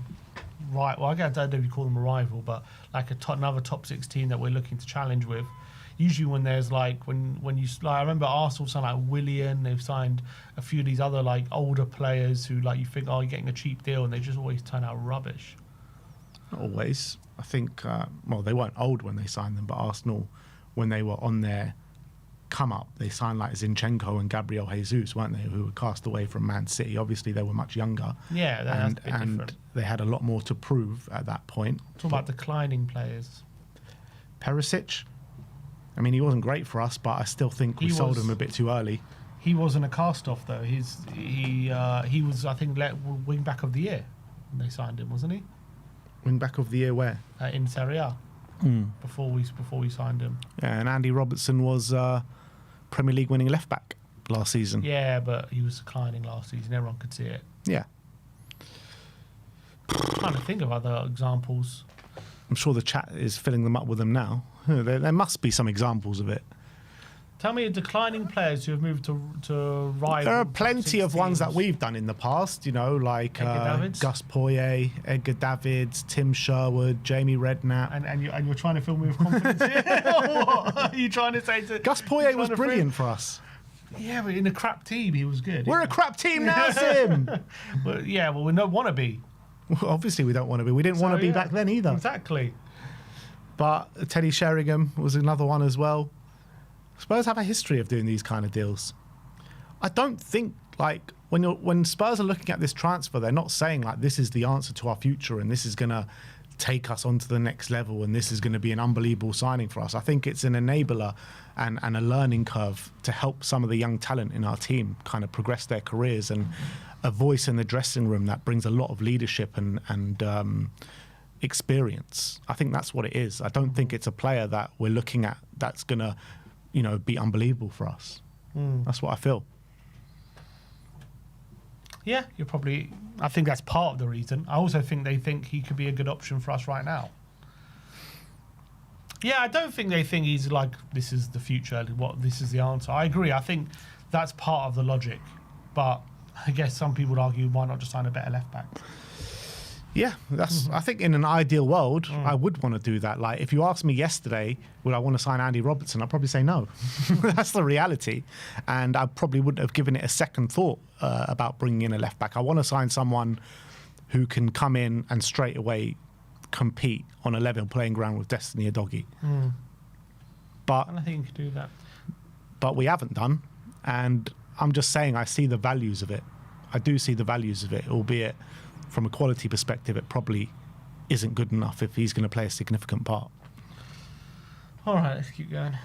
well, I don't know if you call them a rival, but like another top 16 that we're looking to challenge with. Usually when there's like when you like, I remember Arsenal signed like Willian, they've signed a few of these other like older players who like you think, oh, you're getting a cheap deal, and they just always turn out rubbish. Not always. I think well, they weren't old when they signed them, but Arsenal, when they were on their come up, they signed like Zinchenko and Gabriel Jesus, weren't they, who were cast away from Man City. Obviously they were much younger, yeah, that's a bit different. They had a lot more to prove at that point. Talk about declining players. Perisic, I mean, he wasn't great for us, but I still think we sold him a bit too early. He wasn't a cast off though. He was, I think, wing back of the year when they signed him, wasn't he? Wing back of the year where? In Serie A. Before we signed him. Yeah, and Andy Robertson was Premier League winning left back last season. Yeah, but he was declining last season. Everyone could see it. Yeah. I'm trying to think of other examples. I'm sure the chat is filling them up with them now. There must be some examples of it. Tell me declining players who have moved to rival. There are plenty of ones that we've done in the past, you know, like Gus Poyet, Edgar Davids, Tim Sherwood, Jamie Redknapp. And you're trying to fill me with confidence here? Or what are you trying to say to... Gus Poyet was brilliant for us. Yeah, but in a crap team, he was good. We're a crap team now, Sim! Well, yeah, well, we don't want to be. Well, obviously we don't want to be. We didn't want to be back then either. Exactly. But Teddy Sheringham was another one as well. Spurs have a history of doing these kind of deals. I don't think, like, when Spurs are looking at this transfer, they're not saying, like, this is the answer to our future and this is going to take us onto the next level and this is going to be an unbelievable signing for us. I think it's an enabler and a learning curve to help some of the young talent in our team kind of progress their careers, and a voice in the dressing room that brings a lot of leadership and experience. I think that's what it is. I don't think it's a player that we're looking at that's going to, you know, be unbelievable for us. That's what I feel. Yeah, I think that's part of the reason. I also think they think he could be a good option for us right now. Yeah, I don't think they think he's like, this is the future, this is the answer. I agree. I think that's part of the logic. But I guess some people would argue, why not just sign a better left back? Yeah, that's. I think in an ideal world, I would want to do that. Like, if you asked me yesterday, would I want to sign Andy Robertson? I'd probably say no. That's the reality. And I probably wouldn't have given it a second thought about bringing in a left back. I want to sign someone who can come in and straight away compete on a level playing ground with Destiny Udogie. But And I think you could do that. But we haven't done. And I'm just saying I see the values of it. I do see the values of it, albeit from a quality perspective, it probably isn't good enough if he's going to play a significant part. All right, let's keep going.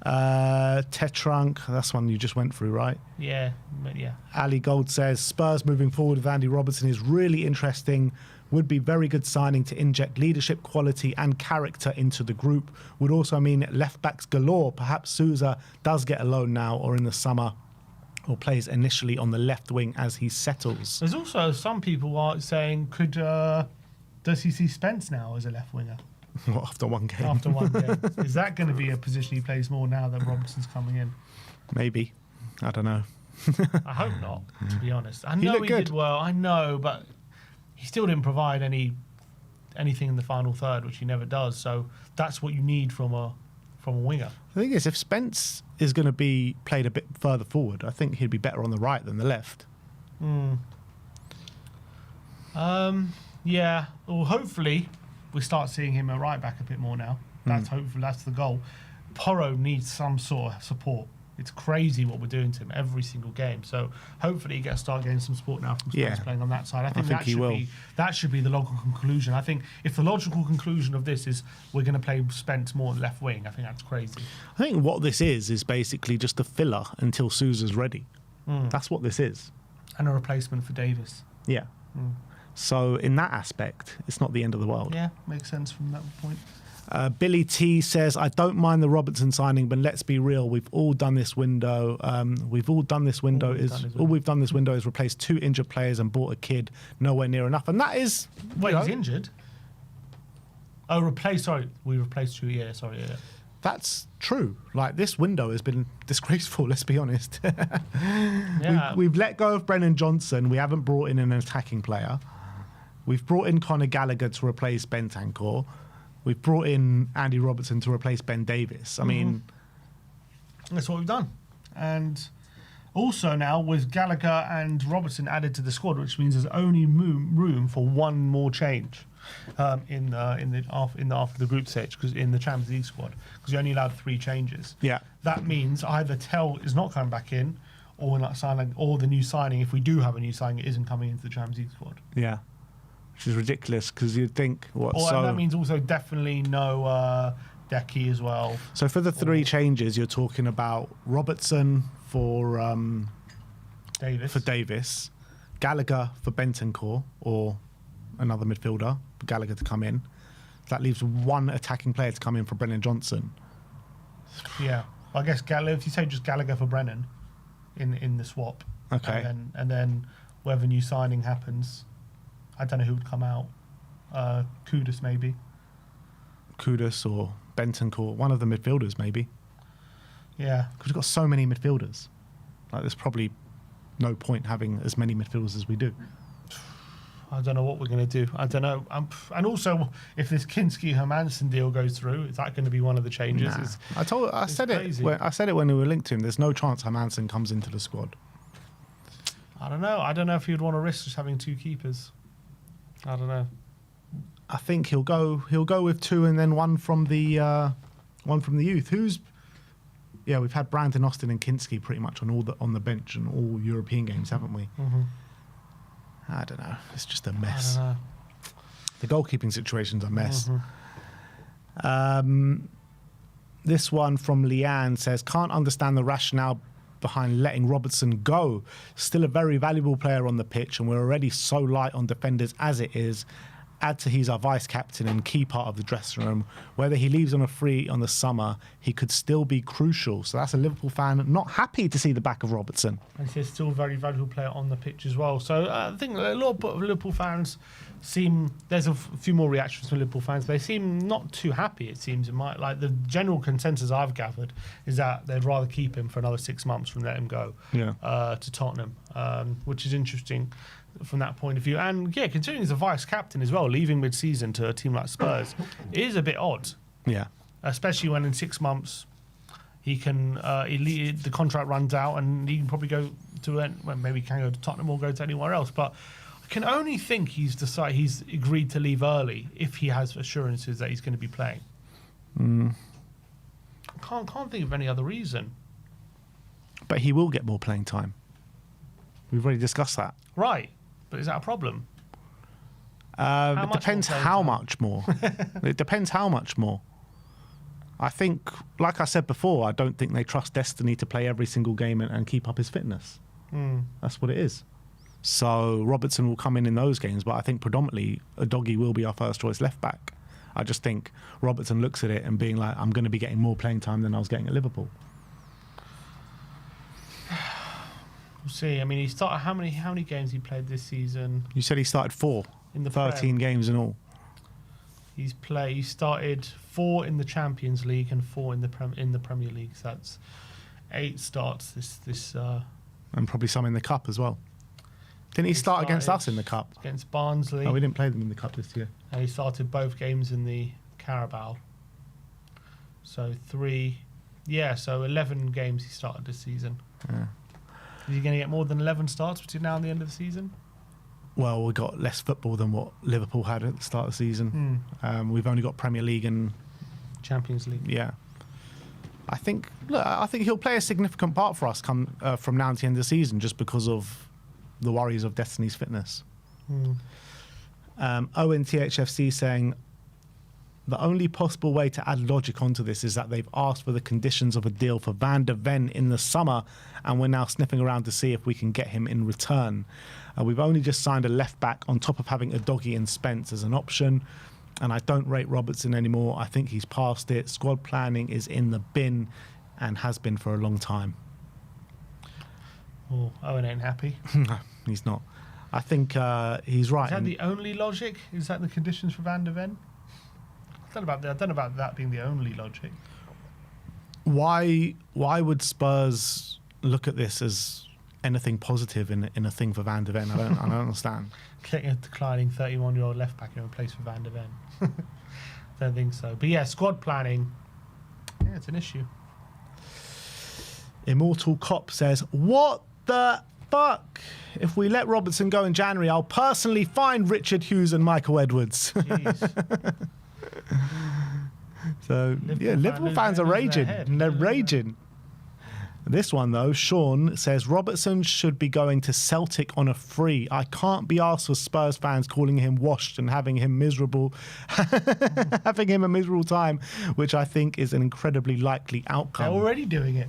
Tetrunk, that's one you just went through, right? Yeah, but yeah. Ali Gold says, Spurs moving forward with Andy Robertson is really interesting. Would be very good signing to inject leadership quality and character into the group. Would also mean left backs galore. Perhaps Souza does get a loan now or in the summer, or plays initially on the left wing as he settles. There's also some people are saying, does he see Spence now as a left winger? What, after one game? After one game. Is that going to be a position he plays more now that Robertson's coming in? Maybe. I don't know. I hope not, to be honest. I know he did well, I know, but he still didn't provide anything in the final third, which he never does. So that's what you need from a winger. The thing is, if Spence is going to be played a bit further forward, I think he'd be better on the right than the left. Yeah. Well, hopefully we start seeing him at right back a bit more now. Hopefully that's the goal. Porro needs some sort of support. It's crazy what we're doing to him every single game. So hopefully he start getting some support now from Spurs playing on that side. I think that should be the logical conclusion. I think if the logical conclusion of this is we're going to play Spence more on left wing, I think that's crazy. I think what this is basically just a filler until Souza's ready. That's what this is. And a replacement for Davis. Yeah. So in that aspect, it's not the end of the world. Yeah, makes sense from that point. Billy T says, I don't mind the Robertson signing, but let's be real. We've all done this window. All we've done this window is replace 2 injured players and bought a kid nowhere near enough. And that is... Wait, he's injured? Oh, we replaced 2, yeah. That's true. Like, this window has been disgraceful, let's be honest. Yeah. We've let go of Brennan Johnson. We haven't brought in an attacking player. We've brought in Conor Gallagher to replace Bentancur. We've brought in Andy Robertson to replace Ben Davis. I mean... That's what we've done. And also now, with Gallagher and Robertson added to the squad, which means there's only room for one more change after the group stage, because in the Champions League squad, because you only allowed 3 changes. Yeah. That means either Tell is not coming back in, or we're not signing, or the new signing, if we do have a new signing, it isn't coming into the Champions League squad. Yeah. Which is ridiculous, because you'd think... And that means also definitely no Decky as well. So for the 3 changes, you're talking about Robertson for Davis, Gallagher for Bentancur, or another midfielder for Gallagher to come in. That leaves 1 attacking player to come in for Brennan Johnson. Yeah, I guess if you say just Gallagher for Brennan in the swap, okay, and then whether new signing happens, I don't know who would come out. Kudus maybe. Kudus or Bentancur, one of the midfielders maybe. Yeah, because we've got so many midfielders. Like, there's probably no point having as many midfielders as we do. I don't know what we're going to do. I don't know. And also, if this Kinski-Hermansen deal goes through, is that going to be one of the changes? Nah. I said it when we were linked to him. There's no chance Hermansen comes into the squad. I don't know. I don't know if he'd want to risk just having 2 keepers. I don't know. I think he'll go with 2 and then one from the youth. We've had Brandon Austin and Kinski pretty much on the bench in all European games, haven't we? Mm-hmm. I don't know. It's just a mess. I don't know. The goalkeeping situation's a mess. Mm-hmm. This one from Leanne says, can't understand the rationale behind letting Robertson go. Still a very valuable player on the pitch, and we're already so light on defenders as it is. Add to he's our vice captain and key part of the dressing room. Whether he leaves on a free on the summer, he could still be crucial. So that's a Liverpool fan not happy to see the back of Robertson. And he's still a very valuable player on the pitch as well. So I think a lot of Liverpool fans there's a few more reactions from Liverpool fans. They seem not too happy, it seems. Like the general consensus I've gathered is that they'd rather keep him for another 6 months than let him go to Tottenham, which is interesting from that point of view. And yeah, considering he's a vice captain as well, leaving mid-season to a team like Spurs is a bit odd. Yeah, especially when in 6 months he can the contract runs out and he can probably go to maybe he can go to Tottenham or go to anywhere else. But I can only think he's agreed to leave early if he has assurances that he's going to be playing. I can't think of any other reason. But he will get more playing time. We've already discussed that. Right. But is that a problem? It depends how much more. It depends how much more. I think, like I said before, I don't think they trust Destiny to play every single game and keep up his fitness. That's what it is. So Robertson will come in those games, but I think predominantly Udogie will be our first choice left back. I just think Robertson looks at it and being like, I'm going to be getting more playing time than I was getting at Liverpool. We'll see. I mean, he started how many games he played this season? You said he started 4 in the 13 games in all. He started 4 in the Champions League and 4 in the Premier League. So that's 8 starts this and probably some in the cup as well. Didn't he start against us in the cup? Against Barnsley. Oh, we didn't play them in the cup this year. And he started both games in the Carabao. So 11 games he started this season. Yeah. Is he going to get more than 11 starts between now and the end of the season? Well, we got less football than what Liverpool had at the start of the season. We've only got Premier League and Champions League. Yeah. I think he'll play a significant part for us from now to the end of the season, just because of the worries of Destiny's fitness. ONTHFC saying, the only possible way to add logic onto this is that they've asked for the conditions of a deal for Van der Ven in the summer, and we're now sniffing around to see if we can get him in return. We've only just signed a left back on top of having Udogie and Spence as an option. And I don't rate Robertson anymore. I think he's past it. Squad planning is in the bin and has been for a long time. Oh, Owen ain't happy. No, he's not. I think he's right. Is that the only logic? Is that the conditions for Van der Ven? I don't know about that being the only logic. Why would Spurs look at this as anything positive in a thing for Van der Ven? I don't understand. Getting a declining 31-year-old left back in place for Van der Ven. Don't think so. But yeah, squad planning. Yeah, it's an issue. Immortal Cop says, "What the fuck? If we let Robertson go in January, I'll personally find Richard Hughes and Michael Edwards." Jeez. So Liverpool fans are raging. They're raging. This one though, Sean says Robertson should be going to Celtic on a free. I can't be asked for Spurs fans calling him washed and having him miserable, having him a miserable time, which I think is an incredibly likely outcome. They're already doing it.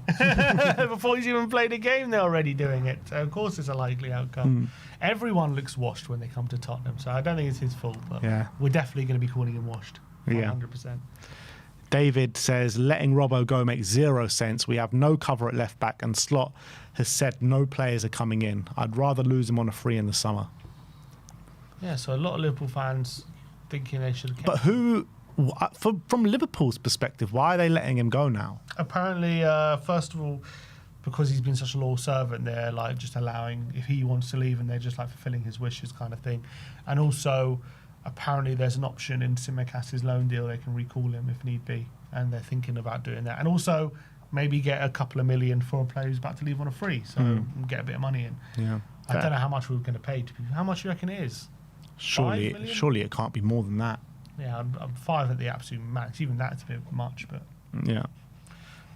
Before he's even played a game, they're already doing it. So of course it's a likely outcome. Everyone looks washed when they come to Tottenham, so I don't think it's his fault, but we're definitely going to be calling him washed. 100%. David says, letting Robbo go makes 0 sense. We have no cover at left back, and Slot has said no players are coming in. I'd rather lose him on a free in the summer. Yeah, so a lot of Liverpool fans thinking they should have kept But who, from Liverpool's perspective, why are they letting him go now? Apparently, first of all, because he's been such a loyal servant, they're like just allowing, if he wants to leave, and they're just like fulfilling his wishes kind of thing. And also, apparently there's an option in Tsimikas' loan deal, they can recall him if need be, and they're thinking about doing that. And also maybe get a couple of million for a player who's about to leave on a free, so get a bit of money in. Yeah, I don't know how much we were going to pay to people. How much do you reckon it is? Surely it can't be more than that. Yeah, I'm 5 at the absolute max. Even that's a bit much, but yeah,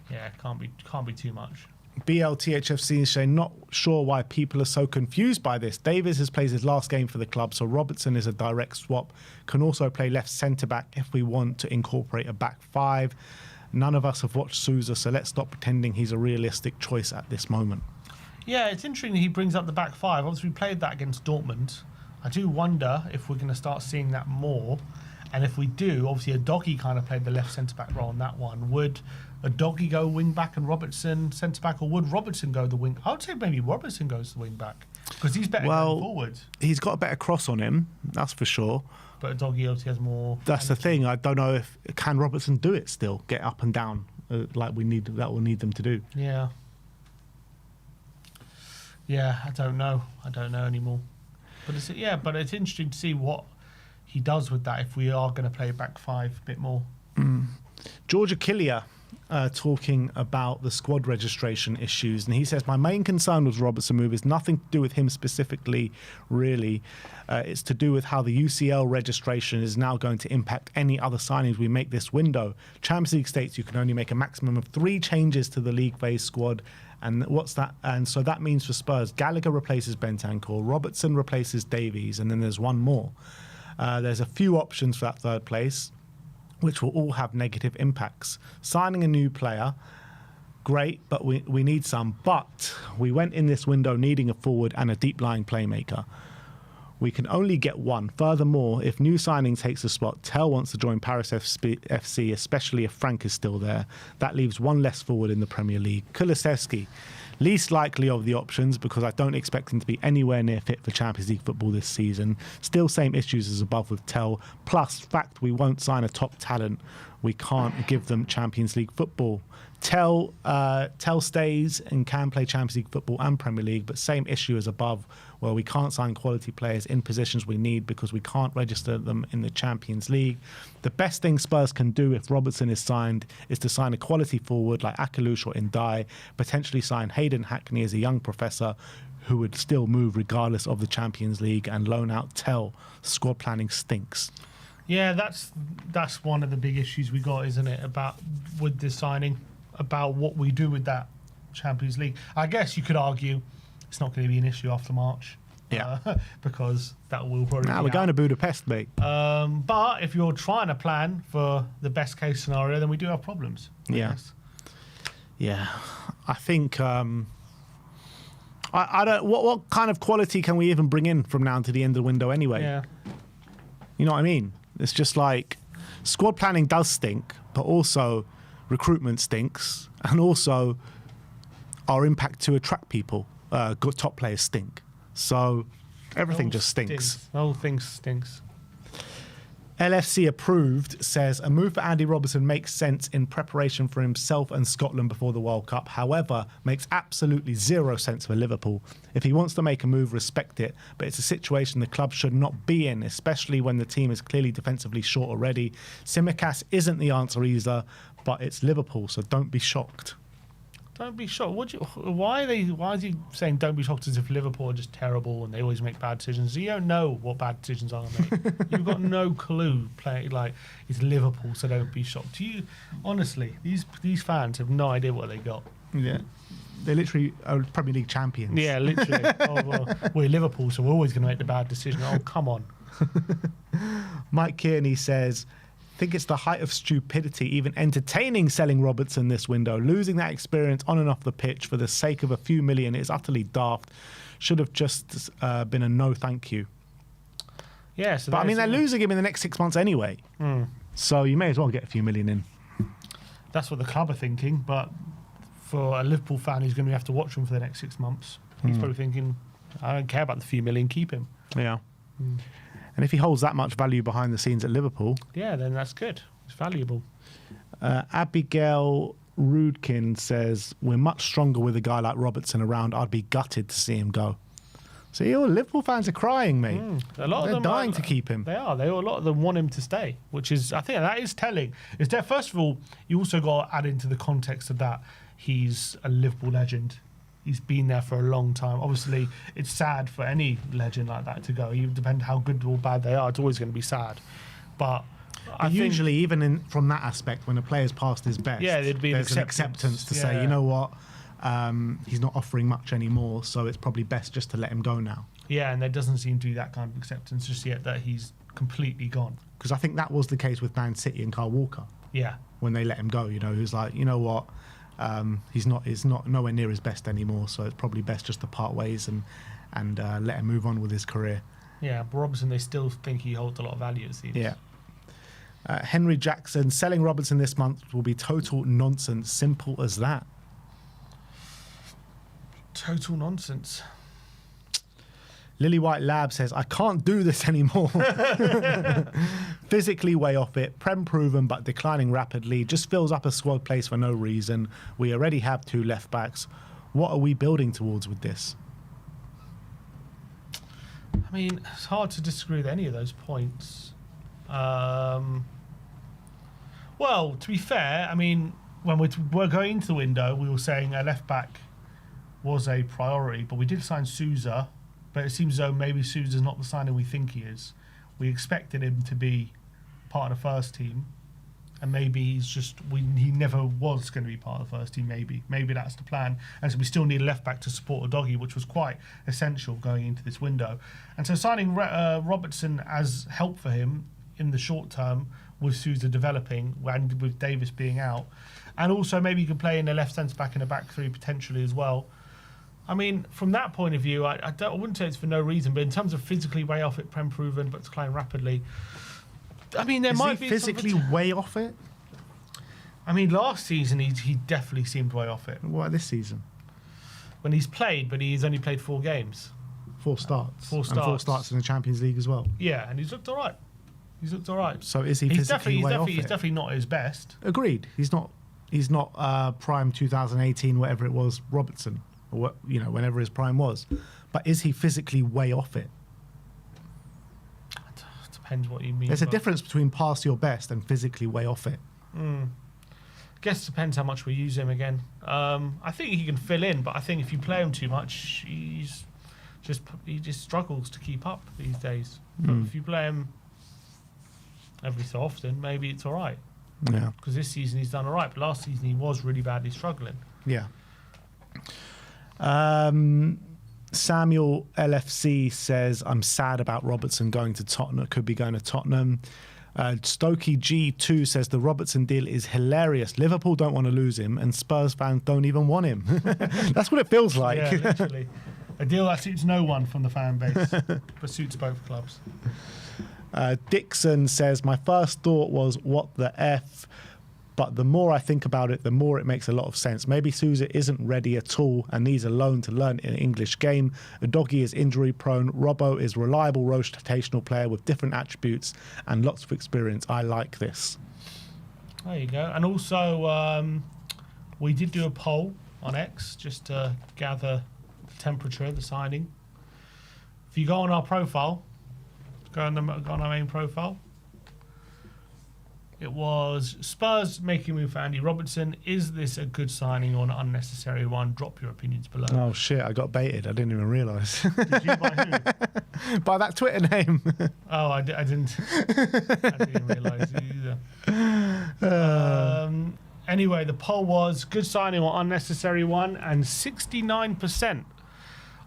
it can't be too much. BLTHFC is saying, not sure why people are so confused by this. Davies has played his last game for the club, so Robertson is a direct swap. Can also play left centre-back if we want to incorporate a back five. None of us have watched Souza, so let's stop pretending he's a realistic choice at this moment. Yeah, it's interesting he brings up the back five. Obviously, we played that against Dortmund. I do wonder if we're going to start seeing that more. And if we do, obviously, Udogie kind of played the left centre-back role on that one. Would Udogie go wing-back and Robertson centre-back, or would Robertson go the wing? I would say maybe Robertson goes the wing-back, because he's better going forward. He's got a better cross on him, that's for sure. But Udogie obviously has more... That's the thing. I don't know if... Can Robertson do it still? Get up and down like we'll need them to do? Yeah. Yeah, I don't know. I don't know anymore. But it's interesting to see what he does with that if we are going to play back five a bit more. George Achillia talking about the squad registration issues, and he says, my main concern with Robertson move is nothing to do with him specifically, really. It's to do with how the UCL registration is now going to impact any other signings we make this window. Champions League states you can only make a maximum of 3 changes to the league phase squad. And what's that? And so that means for Spurs, Gallagher replaces Bentancur, Robertson replaces Davies, and then there's one more. There's a few options for that third place, which will all have negative impacts. Signing a new player, great, but we need some. But we went in this window needing a forward and a deep-lying playmaker. We can only get one. Furthermore, if new signing takes the spot, Tell wants to join Paris FC, especially if Frank is still there. That leaves one less forward in the Premier League. Kulusevski, least likely of the options because I don't expect him to be anywhere near fit for Champions League football this season. Still same issues as above with Tell. Plus, fact we won't sign a top talent. We can't give them Champions League football. Tell stays and can play Champions League football and Premier League, but same issue as above, where we can't sign quality players in positions we need because we can't register them in the Champions League. The best thing Spurs can do if Robertson is signed is to sign a quality forward like Akalush or Ndai, potentially sign Hayden Hackney as a young professor who would still move regardless of the Champions League, and loan out Tell. Squad planning stinks. Yeah, that's one of the big issues we got, isn't it, about with this signing, about what we do with that Champions League. I guess you could argue it's not going to be an issue after March. Yeah. Because that will probably be we're going to Budapest, mate. But if you're trying to plan for the best case scenario, then we do have problems. Yeah. I think I don't. What kind of quality can we even bring in from now to the end of the window anyway? Yeah. You know what I mean? It's just like squad planning does stink, but also recruitment stinks, and also our impact to attract people, good top players stink. So everything just stinks. The whole thing stinks. LFC approved says a move for Andy Robertson makes sense in preparation for himself and Scotland before the World Cup. However, makes absolutely zero sense for Liverpool. If he wants to make a move, respect it. But it's a situation the club should not be in, especially when the team is clearly defensively short already. Tsimikas isn't the answer either, but it's Liverpool, so don't be shocked. Don't be shocked. Why is he saying don't be shocked as if Liverpool are just terrible and they always make bad decisions? You don't know what bad decisions are made. You've got no clue. It's Liverpool, so don't be shocked. Honestly, these fans have no idea what they got. Yeah. They're literally Premier League champions. Yeah, literally. We're Liverpool, so we're always going to make the bad decision. Oh, come on. Mike Kearney says, think it's the height of stupidity even entertaining selling Robertson this window. Losing that experience on and off the pitch for the sake of a few million is utterly daft. Should have just been a no thank you. Yeah, but I mean, they're losing him in the next 6 months anyway. So you may as well get a few million in. That's what the club are thinking, but for a Liverpool fan who's going to have to watch him for the next 6 months, he's probably thinking, I don't care about the few million, keep him. Yeah. And if he holds that much value behind the scenes at Liverpool... Yeah, then that's good. It's valuable. Abigail Rudkin says, we're much stronger with a guy like Robertson around. I'd be gutted to see him go. See, all Liverpool fans are crying, mate. A lot of them dying to keep him. They are. A lot of them want him to stay, which is, I think that is telling. First of all, you also got to add into the context of that, he's a Liverpool legend. He's been there for a long time. Obviously, it's sad for any legend like that to go. You depend how good or bad they are. It's always going to be sad. But usually, even from that aspect, when a player's past his best, there'd be there's an acceptance to say, you know what, he's not offering much anymore, so it's probably best just to let him go now. Yeah, and there doesn't seem to be that kind of acceptance just yet that he's completely gone. Because I think that was the case with Man City and Kyle Walker. Yeah. When they let him go, he was like, you know what, he's not nowhere near his best anymore, so it's probably best just to part ways and let him move on with his career. Yeah, but Robertson, they still think he holds a lot of value, it seems. Yeah. Henry Jackson, selling Robertson this month will be total nonsense. Simple as that. Total nonsense. Lily White Lab says, I can't do this anymore. Physically way off it. Prem proven but declining rapidly. Just fills up a squad place for no reason. We already have 2 left backs. What are we building towards with this? I mean, it's hard to disagree with any of those points. Well, to be fair, I mean, when we were going into the window, we were saying a left back was a priority, but we did sign Souza. But it seems as though maybe Souza's not the signing we think he is. We expected him to be part of the first team, and maybe he never was going to be part of the first team. Maybe that's the plan. And so we still need a left back to support Udogie, which was quite essential going into this window. And so signing Robertson as help for him in the short term, with Souza developing and with Davis being out, and also maybe you could play in the left centre back in a back 3 potentially as well. I mean, from that point of view, I wouldn't say it's for no reason, but in terms of physically way off it, Prem proven, but declining rapidly. I mean, there might be physically way off it. I mean, last season he definitely seemed way off it. What this season? When he's played, but he's only played 4 games. 4 starts. 4 starts. And 4 starts in the Champions League as well. Yeah, and he's looked all right. So is he physically way off it? He's definitely not at his best. Agreed. He's not prime 2018, whatever it was, Robertson. Or whenever his prime was, but is he physically way off it? Depends what you mean. There's a difference between past your best and physically way off it. Guess it depends how much we use him again. I think he can fill in, but I think if you play him too much, he just struggles to keep up these days. But if you play him every so often, maybe it's all right. Yeah. Because this season he's done all right, but last season he was really badly struggling. Yeah. Samuel LFC says, I'm sad about Robertson going to Tottenham. Could be going to Tottenham. Stokey G2 says the Robertson deal is hilarious. Liverpool don't want to lose him and Spurs fans don't even want him. That's what it feels like. Yeah, literally. A deal that suits no one from the fan base, but suits both clubs. Dixon says, my first thought was, what the F? But the more I think about it, the more it makes a lot of sense. Maybe Souza isn't ready at all and needs a loan to learn an English game. Udogie is injury prone. Robbo is reliable rotational player with different attributes and lots of experience. I like this. There you go. And also, we did do a poll on X just to gather the temperature of the signing. If you go on our profile, go on our main profile, it was Spurs making move for Andy Robertson. Is this a good signing or an unnecessary one? Drop your opinions below. Oh, shit, I got baited. I didn't even realise. Did you? By who? By that Twitter name. Oh, I didn't realise either. Anyway, the poll was good signing or unnecessary one, and 69%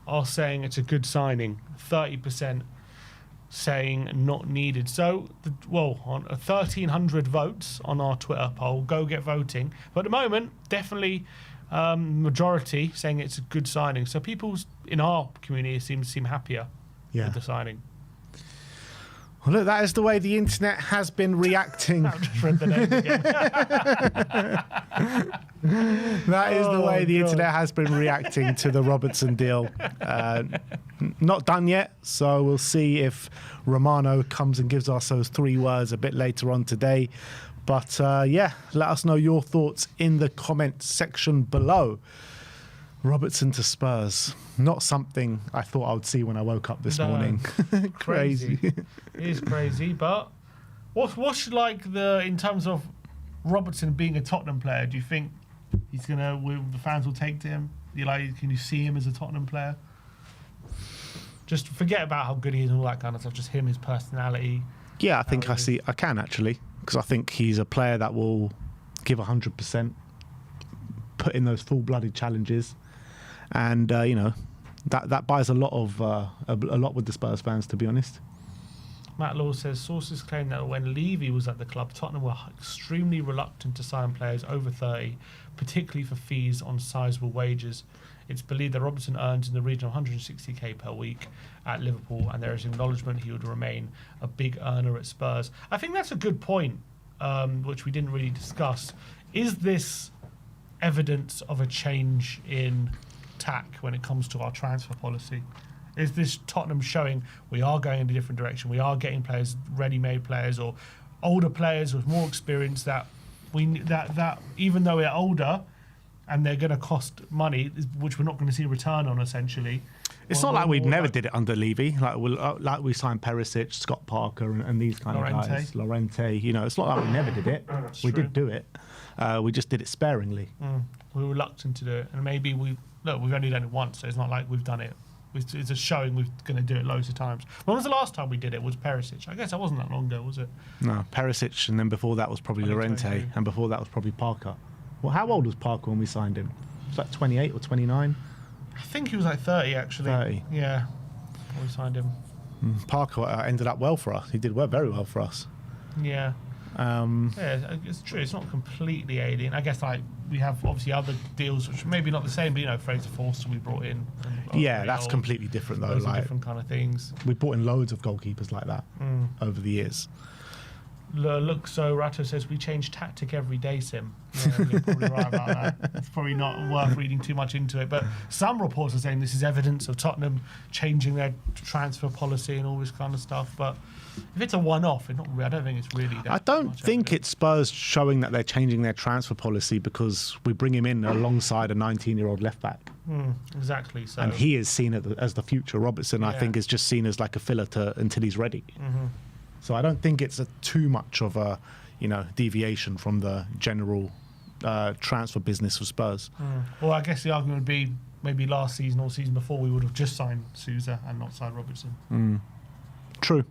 are saying it's a good signing. 30% saying not needed. So, on 1,300 votes on our Twitter poll. Go get voting. But at the moment, definitely majority saying it's a good signing. So people in our community seem happier with the signing. Well, look, that is the way the internet has been reacting. I've just read the name again. That is the way the internet has been reacting to the Robertson deal. Not done yet, so we'll see if Romano comes and gives us those 3 words a bit later on today. But let us know your thoughts in the comment section below. Robertson to Spurs. Not something I thought I would see when I woke up this morning. Crazy. It is crazy, but what's like in terms of Robertson being a Tottenham player, do you think the fans will take to him? Can you see him as a Tottenham player? Just forget about how good he is and all that kind of stuff, just him, his personality. Yeah, I think I can actually, because I think he's a player that will give 100%, put in those full-blooded challenges. And that buys a lot with the Spurs fans, to be honest. Matt Law says sources claim that when Levy was at the club, Tottenham were extremely reluctant to sign players over 30, particularly for fees on sizable wages. It's believed that Robertson earns in the region of 160k per week at Liverpool, and there is acknowledgement he would remain a big earner at Spurs. I think that's a good point, which we didn't really discuss. Is this evidence of a change in tack when it comes to our transfer policy? Is this Tottenham showing we are going in a different direction? We are getting players, ready-made players, or older players with more experience that even though they're older and they're going to cost money, which we're not going to see a return on, essentially. It's not like we never did it under Levy. Like we signed Perisic, Scott Parker, and these kind of guys. Lorente. It's not like we never did it. We did do it. We just did it sparingly. We were reluctant to do it, and maybe we've only done it once, so it's not like we've done it. It's a showing we're going to do it loads of times. When was the last time we did it? Was Perisic? I guess that wasn't that long ago, was it? No, Perisic, and then before that was probably Lorente, and before that was probably Parker. Well, how old was Parker when we signed him? Was that 28 or 29? I think he was like 30, actually. 30? Yeah, when we signed him. Parker ended up well for us. He did very well for us. Yeah. Yeah, it's true. It's not completely alien. I guess we have obviously other deals which maybe not the same, but Fraser Forster we brought in. Yeah, that's completely different though. Like different kind of things. We brought in loads of goalkeepers like that over the years. Look, so Rato says we change tactic every day, Sim. Yeah, you're probably right about that. It's probably not worth reading too much into it. But some reports are saying this is evidence of Tottenham changing their transfer policy and all this kind of stuff. But if it's a one-off, I don't think it's really that. I don't think it's Spurs showing that they're changing their transfer policy because we bring him in alongside a 19-year-old left-back. Exactly. So. And he is seen as the future. Robertson, I think, is just seen as like a filler until he's ready. So I don't think it's too much of a, deviation from the general transfer business for Spurs. Well, I guess the argument would be maybe last season or season before we would have just signed Souza and not signed Robertson. True.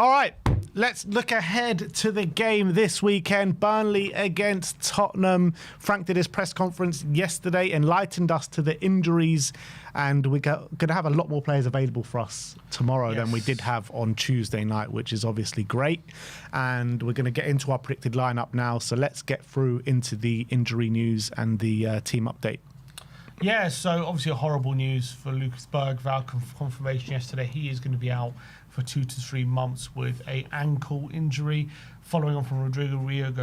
All right, let's look ahead to the game this weekend. Burnley against Tottenham. Frank did his press conference yesterday, enlightened us to the injuries, and we're going to have a lot more players available for us tomorrow than we did have on Tuesday night, which is obviously great. And we're going to get into our predicted lineup now, so let's get through into the injury news and the team update. Yeah, so obviously a horrible news for Lucas Berg. Val confirmation yesterday. He is going to be out for 2 to 3 months with a ankle injury. Following on from Rodrigo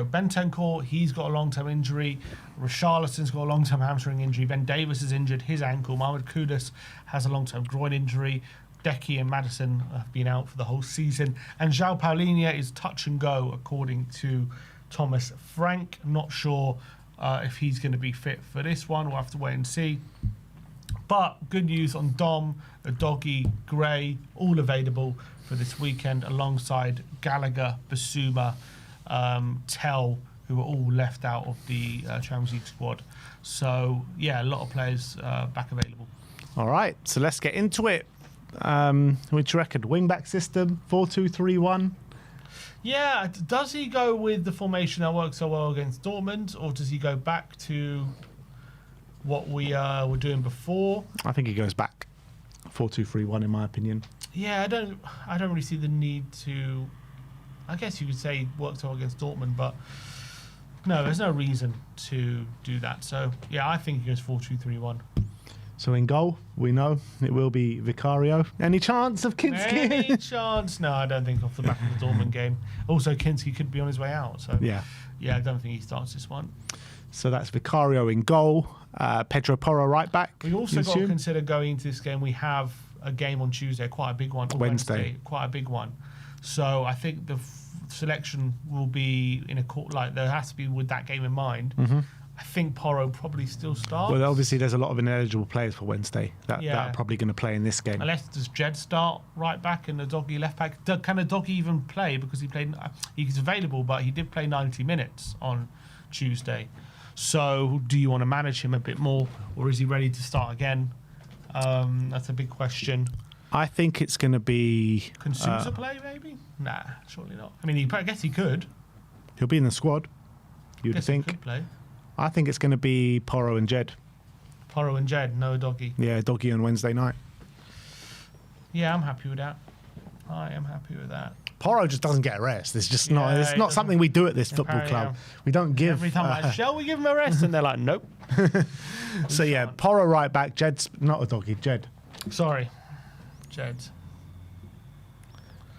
Bentancur, he's got a long-term injury. Richarlison's got a long-term hamstring injury. Ben Davies has injured his ankle. Mohamed Kudus has a long-term groin injury. Decky and Maddison have been out for the whole season. And João Paulinho is touch and go, according to Thomas Frank. Not sure if he's going to be fit for this one. We'll have to wait and see. But good news on Dom, Doggy, Gray, all available for this weekend, alongside Gallagher, Basuma, Tell, who are all left out of the Champions League squad. So, yeah, a lot of players back available. All right, so let's get into it. Which record? Wing-back system, 4-2-3-1. Yeah, does he go with the formation that worked so well against Dortmund, or does he go back to what we were doing before? I think he goes back 4-2-3-1 in my opinion. Yeah, I don't really see the need to. I guess you could say he worked well against Dortmund, but no, there's no reason to do that. So yeah, I think he goes 4-2-3-1. So in goal, we know it will be Vicario. Any chance of Kinski? Any chance? No, I don't think off the back of the Dortmund game. Also, Kinski could be on his way out. So yeah, I don't think he starts this one. So that's Vicario in goal. Pedro Porro right back. We also got to consider going into this game. We have a game on Tuesday, quite a big one. Wednesday, quite a big one. So I think the selection will be in a court. Like there has to be with that game in mind. Mm-hmm. I think Porro probably still starts. Well, obviously there's a lot of ineligible players for Wednesday that are probably going to play in this game. Unless does Jed start right back and the Doggy left back? Can the Doggy even play? Because he's available, but he did play 90 minutes on Tuesday. So do you want to manage him a bit more, or is he ready to start again? That's a big question. I think it's going to be... Can Souza play, maybe? Nah, surely not. I mean, I guess he could. He'll be in the squad, you'd think. He could play. I think it's going to be Porro and Jed. Porro and Jed, no Doggy. Yeah, Doggy on Wednesday night. Yeah, I'm happy with that. I am happy with that. Porro just doesn't get a rest. It's just not. It's not something we do at this football club. We don't give. Every time, shall we give him a rest? And they're like, nope. So yeah, Porro right back. Jed's not a Doggy. Jed. Sorry, Jed.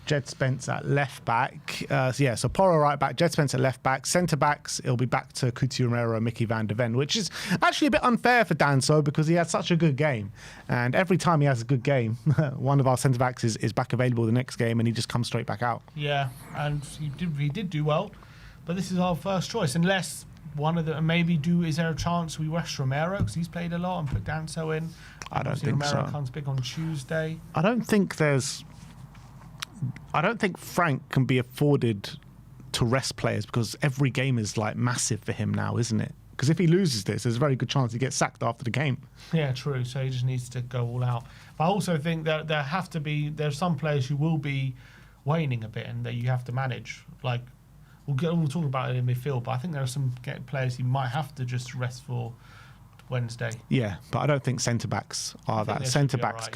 Jed Spence at left back. So Porro right back, Jed Spence at left back. Centre backs, it'll be back to Coutinho Romero and Mickey van der Ven, which is actually a bit unfair for Danso because he had such a good game. And every time he has a good game, one of our centre backs is back available the next game and he just comes straight back out. Yeah, and he did do well, but this is our first choice. Unless one of the is there a chance we rush Romero because he's played a lot and put Danso in? I don't think Romero so. comes big on Tuesday. I don't think Frank can be afforded to rest players because every game is like massive for him now, isn't it? Because if he loses this, there's a very good chance he gets sacked after the game. Yeah, true. So he just needs to go all out. But I also think that there's some players who will be waning a bit and that you have to manage. Like we'll talk about it in midfield, but I think there are some players you might have to just rest for Wednesday. Yeah, but I don't think centre backs are that. Centre backs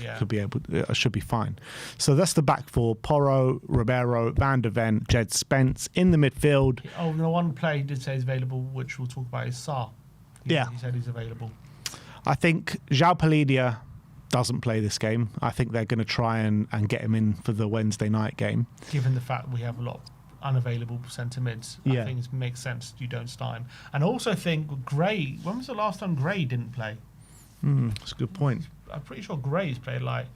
should be fine. So that's the back four: Porro, Romero, Van der Ven, Jed Spence in the midfield. Oh, the one player he did say is available, which we'll talk about, is Sarr. He said he's available. I think João Paulinho doesn't play this game. I think they're going to try and get him in for the Wednesday night game. Given the fact we have a lot of unavailable centre mids, I think it makes sense you don't start him. And I also think Gray, when was the last time Gray didn't play? That's a good point. I'm pretty sure Gray's played like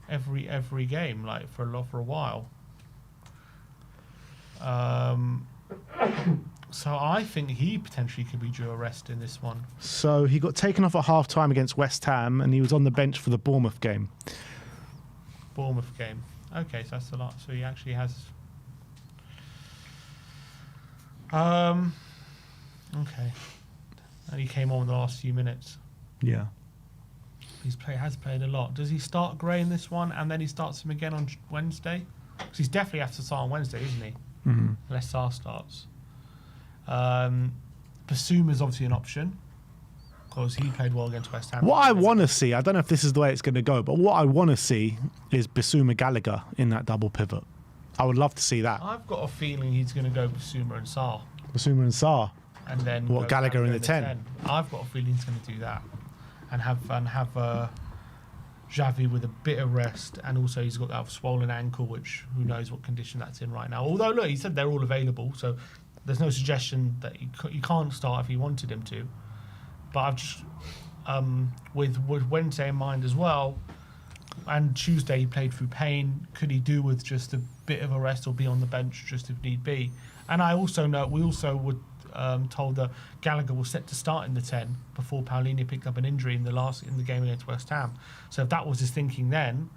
every game, like for a while. So I think he potentially could be due a rest in this one. So he got taken off at half time against West Ham and he was on the bench for the Bournemouth game. Okay, so that's a lot. So he actually has... Okay. And he came on in the last few minutes. Yeah. Has played a lot. Does he start Gray in this one and then he starts him again on Wednesday? Because he's definitely has to start on Wednesday, isn't he? Mm-hmm. Unless Sarr starts. Basuma's obviously an option because he played well against West Ham. What I want to see, I don't know if this is the way it's going to go, but what I want to see is Basuma Gallagher in that double pivot. I would love to see that. I've got a feeling he's going to go Basuma and Sarr. Basuma and Sarr. And then Gallagher in the 10? I've got a feeling he's going to do that. and have Xavi with a bit of rest, and also he's got that swollen ankle, which who knows what condition that's in right now. Although look, he said they're all available, so there's no suggestion that you can't start if he wanted him to. But I've just with Wednesday in mind as well, and Tuesday he played through pain. Could he do with just a bit of a rest or be on the bench just if need be? And I also know we also were told that Gallagher was set to start in the 10 before Paulinho picked up an injury in the game against West Ham. So if that was his thinking then,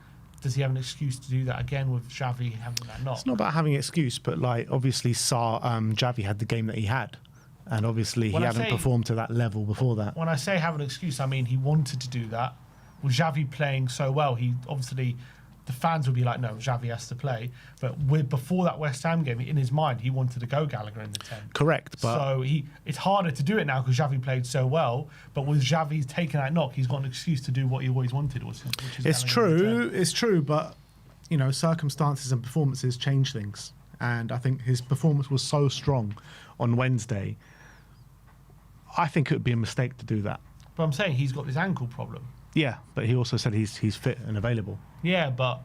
does he have an excuse to do that again with Xavi having that knock? It's not about having an excuse, but like obviously Xavi had the game that he had, and obviously he hadn't performed to that level before that. When I say have an excuse, I mean he wanted to do that. With Xavi playing so well, he obviously, the fans would be like, no, Xavi has to play. But before that West Ham game, in his mind, he wanted to go Gallagher in the 10. Correct. But so it's harder to do it now because Xavi played so well. But with Xavi taking that knock, he's got an excuse to do what he always wanted. Which is it's true. It's true. But, you know, circumstances and performances change things. And I think his performance was so strong on Wednesday. I think it would be a mistake to do that. But I'm saying he's got this ankle problem. Yeah, but he also said he's fit and available. Yeah, but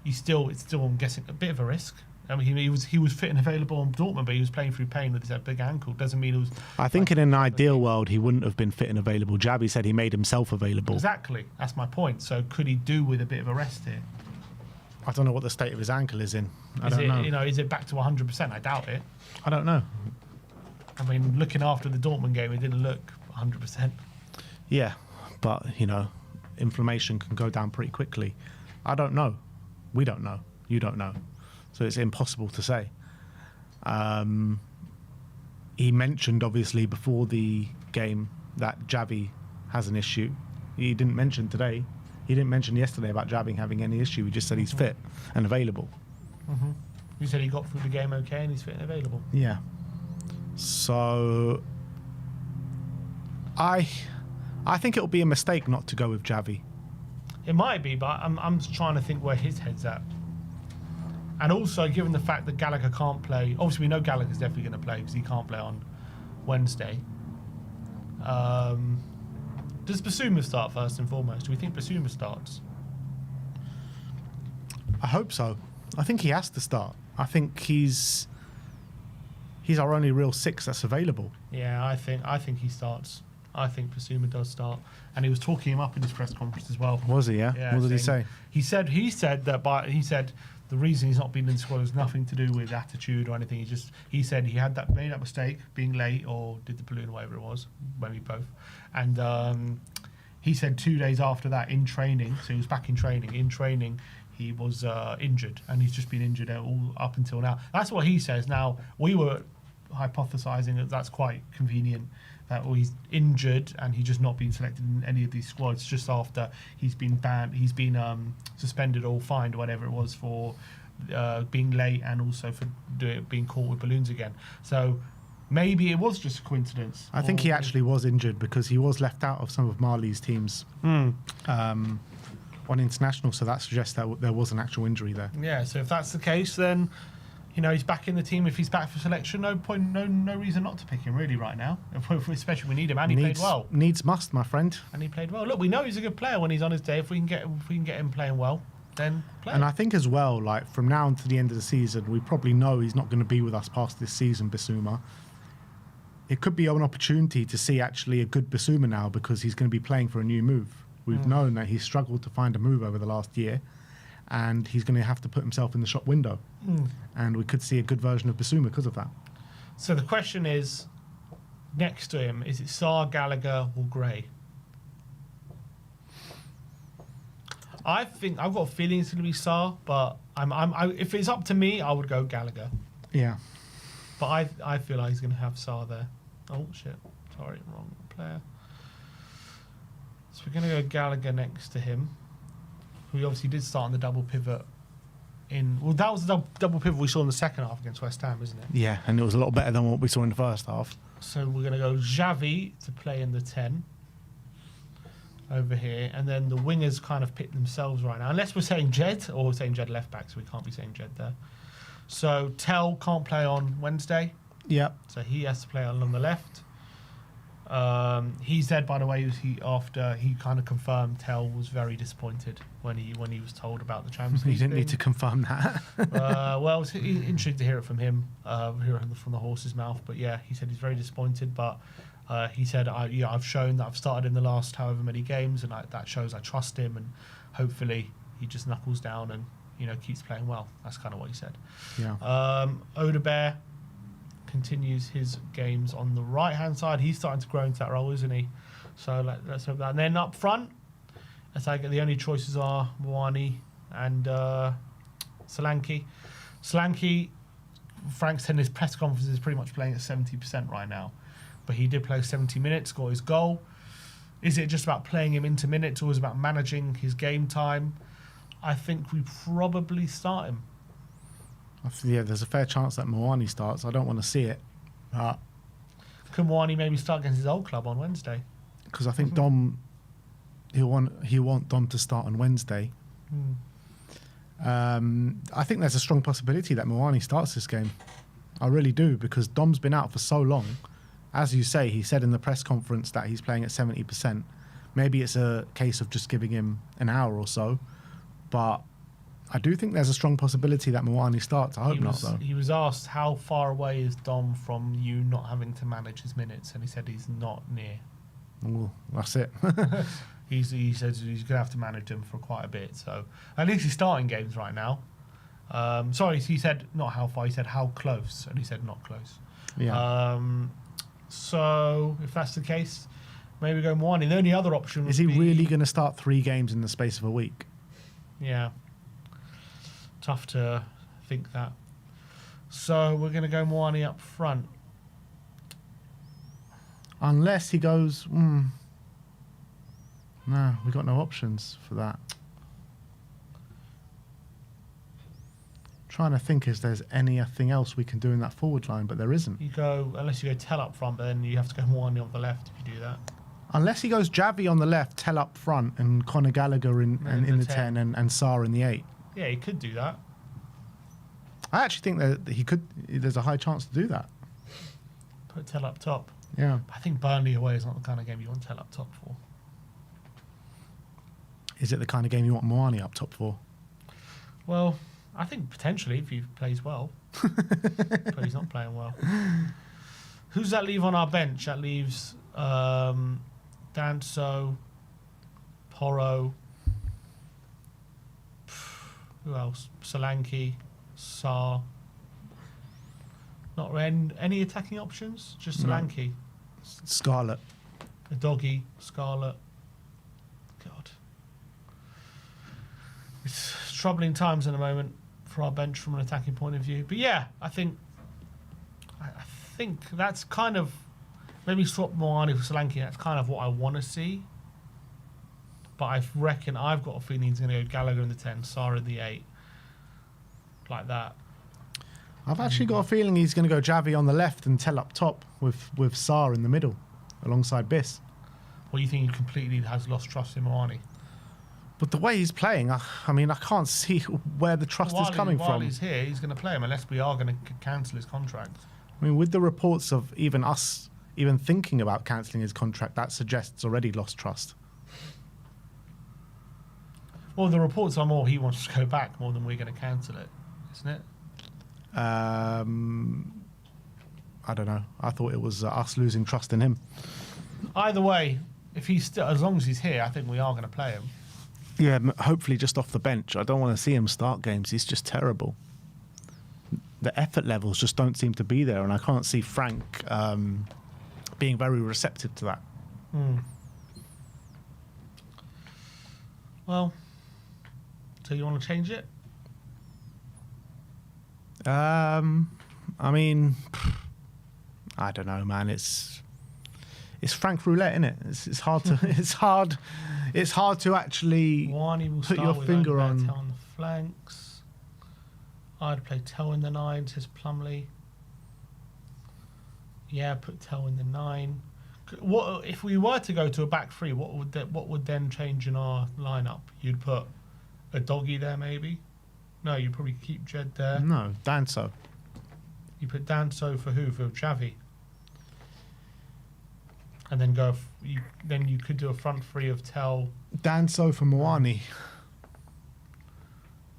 it's still, I'm guessing, a bit of a risk. I mean, he was fit and available on Dortmund, but he was playing through pain with his big ankle. Doesn't mean it was. I think in an ideal world, he wouldn't have been fit and available. Xavi said he made himself available. Exactly, that's my point. So could he do with a bit of a rest here? I don't know what the state of his ankle is in. I don't know. You know, is it back to 100%? I doubt it. I don't know. I mean, looking after the Dortmund game, it didn't look 100%. Yeah, but you know, inflammation can go down pretty quickly. I don't know. We don't know. You don't know. So it's impossible to say. He mentioned, obviously, before the game that Xavi has an issue. He didn't mention today. He didn't mention yesterday about Xavi having any issue. He just said he's fit and available. Mm-hmm. He said he got through the game okay and he's fit and available. Yeah. So I think it'll be a mistake not to go with Xavi. It might be, but I'm just trying to think where his head's at. And also, given the fact that Gallagher can't play, obviously we know Gallagher's definitely going to play because he can't play on Wednesday. Does Basuma start first and foremost? Do we think Basuma starts? I hope so. I think he has to start. I think he's our only real 6 that's available. Yeah, I think he starts. I think Basuma does start, and he was talking him up in his press conference as well. Was he? Yeah. What did he say? He said the reason he's not been in the squad has nothing to do with attitude or anything. He said he had made that mistake being late or did the balloon or whatever it was, maybe both. And he said 2 days after that in training, so he was back in training. In training, he was injured, and he's just been injured all up until now. That's what he says. Now we were hypothesizing that that's quite convenient. That he's injured and he's just not been selected in any of these squads just after he's been banned, he's been suspended or fined or whatever it was for being late and also for being caught with balloons again. So maybe it was just a coincidence. I think he actually was injured because he was left out of some of Marley's teams on international, so that suggests that there was an actual injury there. Yeah, so if that's the case, then you know, he's back in the team. If he's back for selection, no point, no reason not to pick him really right now. Especially we need him, and he played well. Needs must, my friend. And he played well. Look, we know he's a good player when he's on his day. If we can get him playing well, then play. And I think as well, like from now until the end of the season, we probably know he's not going to be with us past this season, Basuma. It could be an opportunity to see actually a good Basuma now because he's going to be playing for a new move. We've known that he's struggled to find a move over the last year, and he's going to have to put himself in the shop window. And we could see a good version of Basuma because of that. So the question is, next to him, is it Sarr, Gallagher or Gray? I think I've got a feeling it's going to be Sarr, but if it's up to me, I would go Gallagher. Yeah. But I feel like he's going to have Sarr there. Oh, shit. Sorry, wrong player. So we're going to go Gallagher next to him. We obviously did start on the double pivot that was the double pivot we saw in the second half against West Ham, isn't it? Yeah, and it was a lot better than what we saw in the first half. So we're going to go Xavi to play in the 10 over here, and then the wingers kind of pick themselves right now. Unless we're saying Jed, or we're saying Jed left back, so we can't be saying Jed there. So Tell can't play on Wednesday. Yep. So he has to play on the left. He said, by the way, after he kind of confirmed Tell was very disappointed when he was told about the Champions League. He didn't need to confirm that. Well, it's interesting to hear it from him, hear it from the horse's mouth. But yeah, he said he's very disappointed. But he said, I've shown that I've started in the last however many games, and that shows I trust him, and hopefully he just knuckles down and keeps playing well. That's kind of what he said. Yeah. Odebear continues his games on the right hand side. He's starting to grow into that role, isn't he? So let's hope that. And then up front, the only choices are Moani and Solanke. Solanke, Frank said in his press conference, is pretty much playing at 70% right now, but he did play 70 minutes, got his goal. Is it just about playing him into minutes, or is it about managing his game time? I think we probably start him. Yeah, there's a fair chance that Moani starts. I don't want to see it. Could Moani maybe start against his old club on Wednesday? Because I think Dom, he'll want Dom to start on Wednesday. I think there's a strong possibility that Moani starts this game. I really do, because Dom's been out for so long. As you say, he said in the press conference that he's playing at 70%. Maybe it's a case of just giving him an hour or so. But I do think there's a strong possibility that Moani starts. I hope not, though. He was asked how far away is Dom from you not having to manage his minutes, and he said he's not near. Well, that's it. He says he's going to have to manage them for quite a bit. So at least he's starting games right now. Sorry, he said not how far. He said how close, and he said not close. Yeah. So if that's the case, maybe go Moani. The only other option is he really going to start 3 games in the space of a week? Yeah. Tough to think that. So we're going to go Moani up front. Unless he goes, no, we've got no options for that. Trying to think if there's anything else we can do in that forward line, but there isn't. Unless you go Tell up front, but then you have to go Moani on the left if you do that. Unless he goes Javi on the left, Tell up front, and Conor Gallagher in the 10 and Sarr in the 8. Yeah, he could do that. I actually think that he could. There's a high chance to do that. Put Tell up top. Yeah. I think Burnley away is not the kind of game you want Tell up top for. Is it the kind of game you want Moani up top for? Well, I think potentially if he plays well. But he's not playing well. Who's that leave on our bench? That leaves Danso, Porro. Who else? Solanke, Sarr. Not any attacking options. Just Solanke. No. Scarlett. A doggy. Scarlett. God. It's troubling times at the moment for our bench from an attacking point of view. But yeah, I think that's kind of, maybe swap Moani for Solanke. That's kind of what I want to see. But I reckon I've got a feeling he's going to go Gallagher in the 10, Sarr in the 8, like that. I've actually got a feeling he's going to go Javi on the left and Tell up top with Sarr in the middle, alongside Biss. Well, you think he completely has lost trust in Moani? But the way he's playing, I mean, I can't see where the trust is coming from. While he's here, he's going to play him, unless we are going to cancel his contract. I mean, with the reports of even us even thinking about cancelling his contract, that suggests already lost trust. Well, the reports are more he wants to go back more than we're going to cancel it, isn't it? I don't know. I thought it was us losing trust in him. Either way, if he's still, as long as he's here, I think we are going to play him. Yeah, hopefully just off the bench. I don't want to see him start games. He's just terrible. The effort levels just don't seem to be there, and I can't see Frank being very receptive to that. Well, so you want to change it? I mean, I don't know, man. It's Frank Roulette, isn't it? It's hard to it's hard to actually put your finger on. Tell on the flanks. I'd play Tell in the 9, says Plumley. Yeah, put Tell in the 9. What if we were to go to a back 3? What would then change in our lineup? You'd put a doggy there, maybe. No, you'd probably keep Jed there. No, Danso. You put Danso for who? For Xavi. and then then you could do a front three of Tell, Danso for Moani.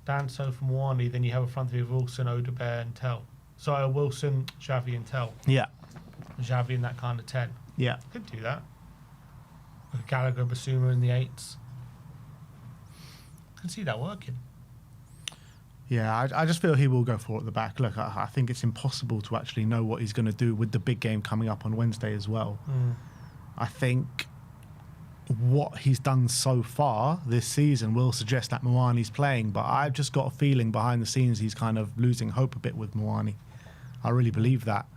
Danso for Moani. Then you have a front three of Wilson, Odebear, and Tell. So Wilson, Xavi, and Tell. Yeah. Xavi in that kind of 10. Yeah. Could do that. With Gallagher, Basuma in the 8s. Could see that working. Yeah, I just feel he will go for it at the back. Look, I think it's impossible to actually know what he's going to do with the big game coming up on Wednesday as well. I think what he's done so far this season will suggest that Moani's playing, but I've just got a feeling behind the scenes he's kind of losing hope a bit with Moani. I really believe that.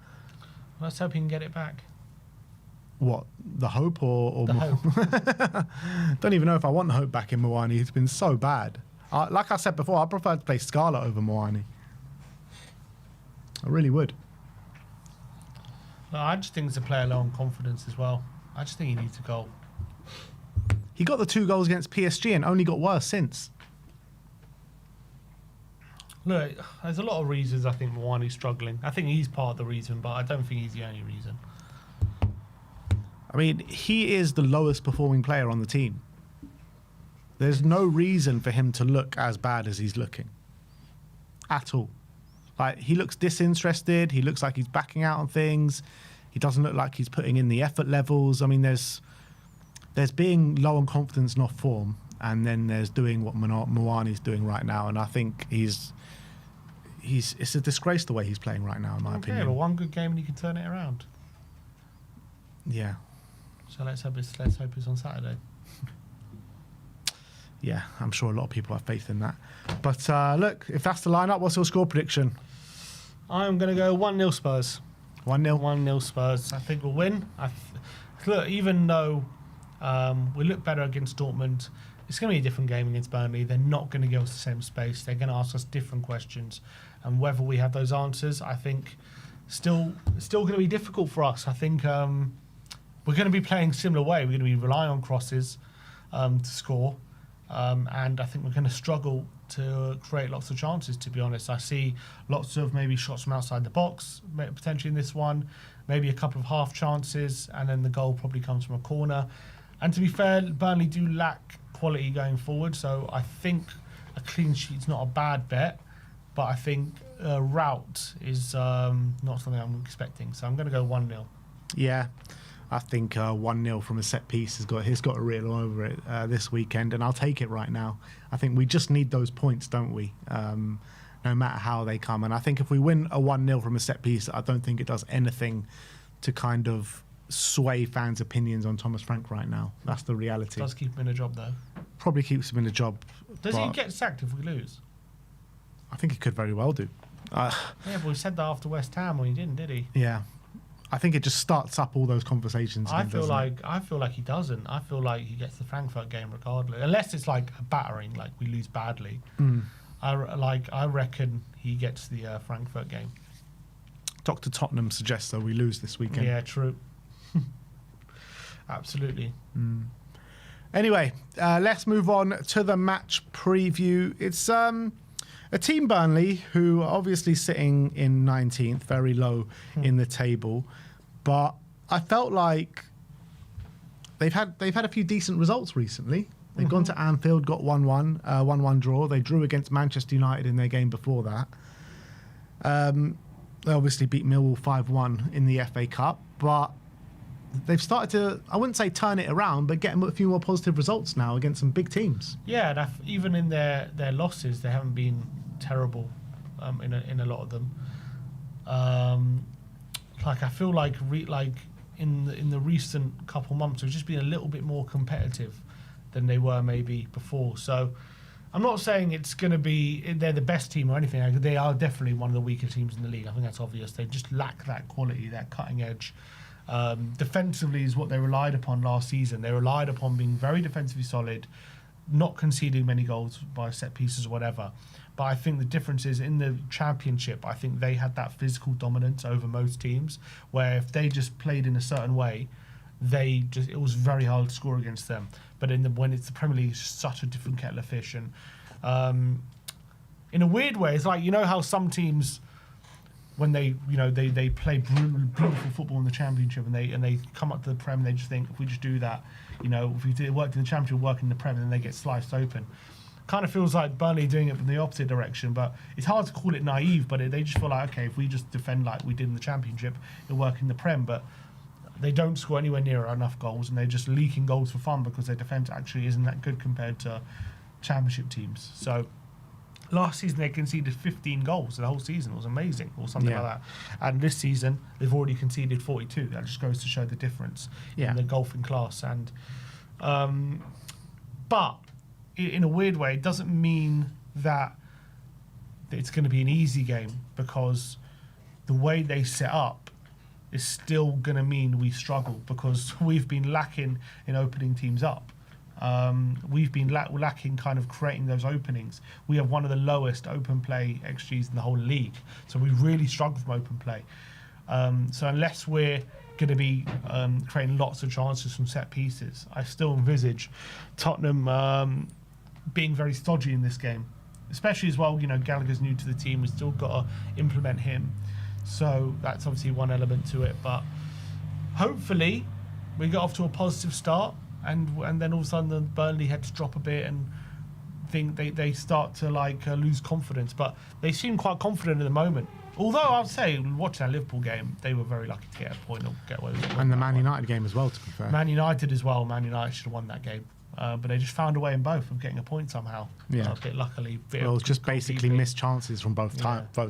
Let's hope he can get it back. What, the hope or The hope. Don't even know if I want hope back in Moani. He's been so bad. Like I said before, I prefer to play Scarlett over Moani. I really would. No, I just think it's a player low on confidence as well. I just think he needs a goal. He got the 2 goals against PSG and only got worse since. Look, there's a lot of reasons I think Moani's struggling. I think he's part of the reason, but I don't think he's the only reason. I mean, he is the lowest performing player on the team. There's no reason for him to look as bad as he's looking. At all. Like, he looks disinterested. He looks like he's backing out on things. He doesn't look like he's putting in the effort levels. I mean, there's being low on confidence, not form, and then there's doing what Moani's doing right now. And I think it's a disgrace the way he's playing right now, in my opinion. Yeah, but one good game and he can turn it around. Yeah. So let's hope it's on Saturday. Yeah, I'm sure a lot of people have faith in that. But look, if that's the lineup, what's your score prediction? I'm going to go 1-0 Spurs. 1-0? 1-0 Spurs. I think we'll win. Look, even though we look better against Dortmund, it's going to be a different game against Burnley. They're not going to give us the same space. They're going to ask us different questions. And whether we have those answers, I think still going to be difficult for us. I think we're going to be playing a similar way. We're going to be relying on crosses to score. And I think we're going to struggle to create lots of chances, to be honest. I see lots of maybe shots from outside the box, potentially in this one, maybe a couple of half chances, and then the goal probably comes from a corner. And to be fair, Burnley do lack quality going forward, so I think a clean sheet's not a bad bet, but I think a rout is not something I'm expecting. So I'm going to go 1-0. Yeah. I think 1-0 from a set piece he's got a reel over it this weekend, and I'll take it right now. I think we just need those points, don't we? No matter how they come. And I think if we win a 1-0 from a set piece, I don't think it does anything to kind of sway fans' opinions on Thomas Frank right now. That's the reality. Does keep him in a job, though. Probably keeps him in a job. Does he get sacked if we lose? I think he could very well do. Yeah, but we said that after West Ham when he didn't, did he? Yeah. I think it just starts up all those conversations. I feel like he doesn't. I feel like he gets the Frankfurt game regardless, unless it's like a battering, like we lose badly. I reckon he gets the Frankfurt game. Dr. Tottenham suggests though we lose this weekend. Yeah, true. Absolutely. Anyway, let's move on to the match preview. It's a team, Burnley, who are obviously sitting in 19th, very low in the table, but I felt like they've had a few decent results recently. They've gone to Anfield, got 1-1, 1-1 draw. They drew against Manchester United in their game before that. They obviously beat Millwall 5-1 in the FA Cup, but they've started to, I wouldn't say turn it around, but get a few more positive results now against some big teams. Yeah, and even in their losses, they haven't been terrible in a lot of them. Like I feel like in the recent couple months, they've just been a little bit more competitive than they were maybe before. So I'm not saying it's going to be they're the best team or anything. They are definitely one of the weaker teams in the league. I think that's obvious. They just lack that quality, that cutting edge. Defensively is what they relied upon last season. They relied upon being very defensively solid, not conceding many goals by set pieces or whatever. But I think the difference is in the Championship, I think they had that physical dominance over most teams, where if they just played in a certain way, it was very hard to score against them. But when it's the Premier League, it's such a different kettle of fish. And in a weird way, it's like, you know how some teams when they play beautiful football in the Championship, and they come up to the Prem, and they just think, if we just do that, if we did work in the Championship, work in the Prem, then they get sliced open. Kind of feels like Burnley doing it from the opposite direction, but it's hard to call it naive. But they just feel like, okay, if we just defend like we did in the Championship, it'll work in the Prem. But they don't score anywhere near enough goals, and they're just leaking goals for fun because their defence actually isn't that good compared to Championship teams. So last season they conceded 15 goals the whole season. It was amazing, or something like that. And this season they've already conceded 42. That just goes to show the difference in the golfing class. And but in a weird way, it doesn't mean that it's going to be an easy game, because the way they set up is still going to mean we struggle, because we've been lacking in opening teams up. We've been lacking kind of creating those openings. We have one of the lowest open play XGs in the whole league, so we really struggle from open play. So unless we're going to be creating lots of chances from set pieces, I still envisage Tottenham being very stodgy in this game, especially as well. Gallagher's new to the team. We've still got to implement him, so that's obviously one element to it. But hopefully we got off to a positive start, and then all of a sudden the Burnley had to drop a bit, and think they start to lose confidence. But they seem quite confident at the moment. Although I'd say, watching that Liverpool game, they were very lucky to get a point or get away with it. And the Man United game as well, to be fair. Man United as well. Man United should have won that game. But they just found a way in both of getting a point somehow. Yeah. A bit luckily. Well, it was just basically missed chances from both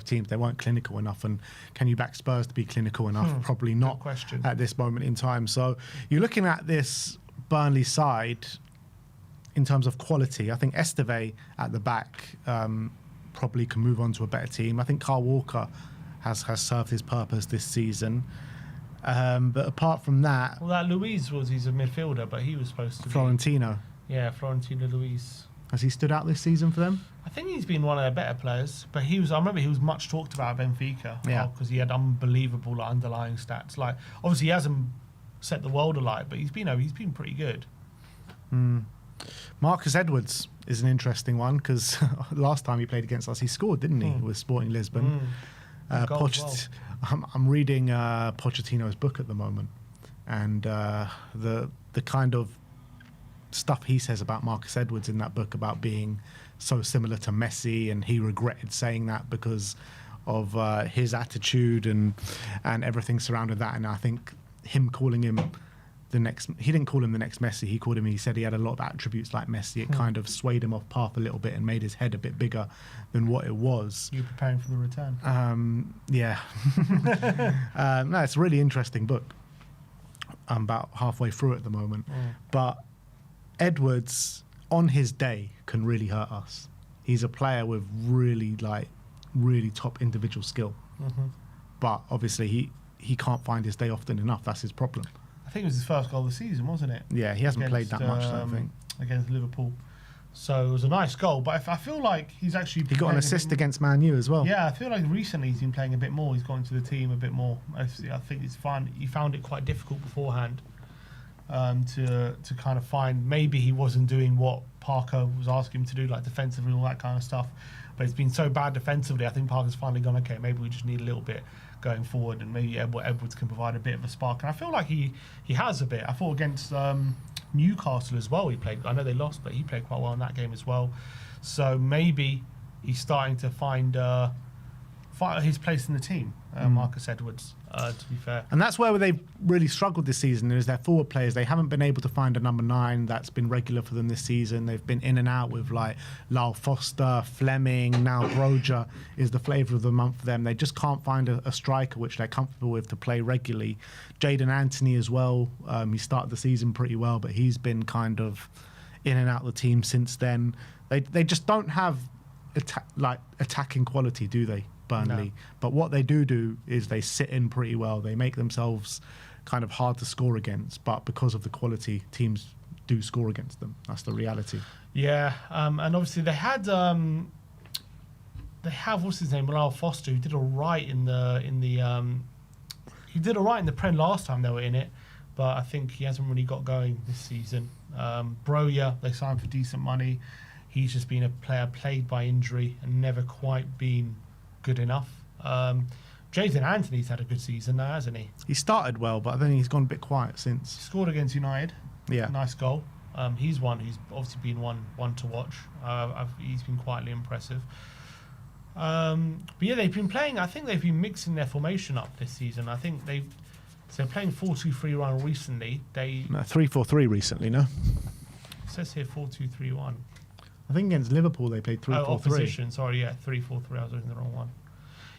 teams. They weren't clinical enough. And can you back Spurs to be clinical enough? Probably not at this moment in time. So you're looking at this Burnley side in terms of quality. I think Esteve at the back probably can move on to a better team. I think Kyle Walker has served his purpose this season. But apart from that... Well, that Luiz he's a midfielder, but he was supposed to Florentino. Yeah, Florentino Luiz. Has he stood out this season for them? I think he's been one of their better players, but I remember he was much talked about at Benfica. Yeah. Because he had unbelievable underlying stats. Obviously he hasn't set the world alight, but he's been pretty good. Marcus Edwards is an interesting one, because last time he played against us, he scored, didn't he, with Sporting Lisbon. I'm reading Pochettino's book at the moment, and the kind of stuff he says about Marcus Edwards in that book, about being so similar to Messi, and he regretted saying that because of his attitude and everything surrounding that. And I think him calling him he didn't call him the next Messi. He said he had a lot of attributes like Messi. It kind of swayed him off path a little bit and made his head a bit bigger than what it was. You're preparing for the return. Yeah. No, it's a really interesting book. I'm about halfway through it at the moment. But Edwards, on his day, can really hurt us. He's a player with really top individual skill. But obviously he can't find his day often enough. That's his problem. I think it was his first goal of the season, wasn't it? Yeah, he hasn't played that much, I don't think. Against Liverpool. So it was a nice goal, but I feel like he's actually... He got an assist against Man U as well. Yeah, I feel like recently he's been playing a bit more. He's got into the team a bit more. I think it's fine. He found it quite difficult beforehand to kind of find... Maybe he wasn't doing what Parker was asking him to do, like defensively and all that kind of stuff. But it's been so bad defensively, I think Parker's finally gone, okay, maybe we just need a little bit going forward, and maybe Edwards can provide a bit of a spark. And I feel like he has a bit. I thought against Newcastle as well he played. I know they lost, but he played quite well in that game as well. So maybe he's starting to find his place in the team, Marcus Edwards, to be fair. And that's where they've really struggled this season, is their forward players. They haven't been able to find a number 9 that's been regular for them this season. They've been in and out with Lyle Foster, Fleming, now Broja is the flavour of the month for them. They just can't find a striker which they're comfortable with to play regularly. Jadon Anthony as well, he started the season pretty well, but he's been kind of in and out of the team since then. They just don't have attacking quality, do they? Burnley. No. But what they do is they sit in pretty well. They make themselves kind of hard to score against, but because of the quality, teams do score against them. That's the reality. Yeah, and obviously they have what's his name, Lyle Foster, who did all right in the Prem last time they were in it, but I think he hasn't really got going this season. Broja, they signed for decent money. He's just been a player plagued by injury and never quite been good enough. Jason Anthony's had a good season now, hasn't he? He started well, but then he's gone a bit quiet since. Scored against United. Yeah. Nice goal. He's one who's obviously been one to watch. He's been quietly impressive. But yeah, they've been playing. I think they've been mixing their formation up this season. I think they're playing 4-2-3-1 recently. No, 3-4-3 recently, no? It says here 4-2-3-1. I think against Liverpool they played 3-4-3. Oh, opposition. Sorry, yeah, 3-4-3. I was looking at the wrong one.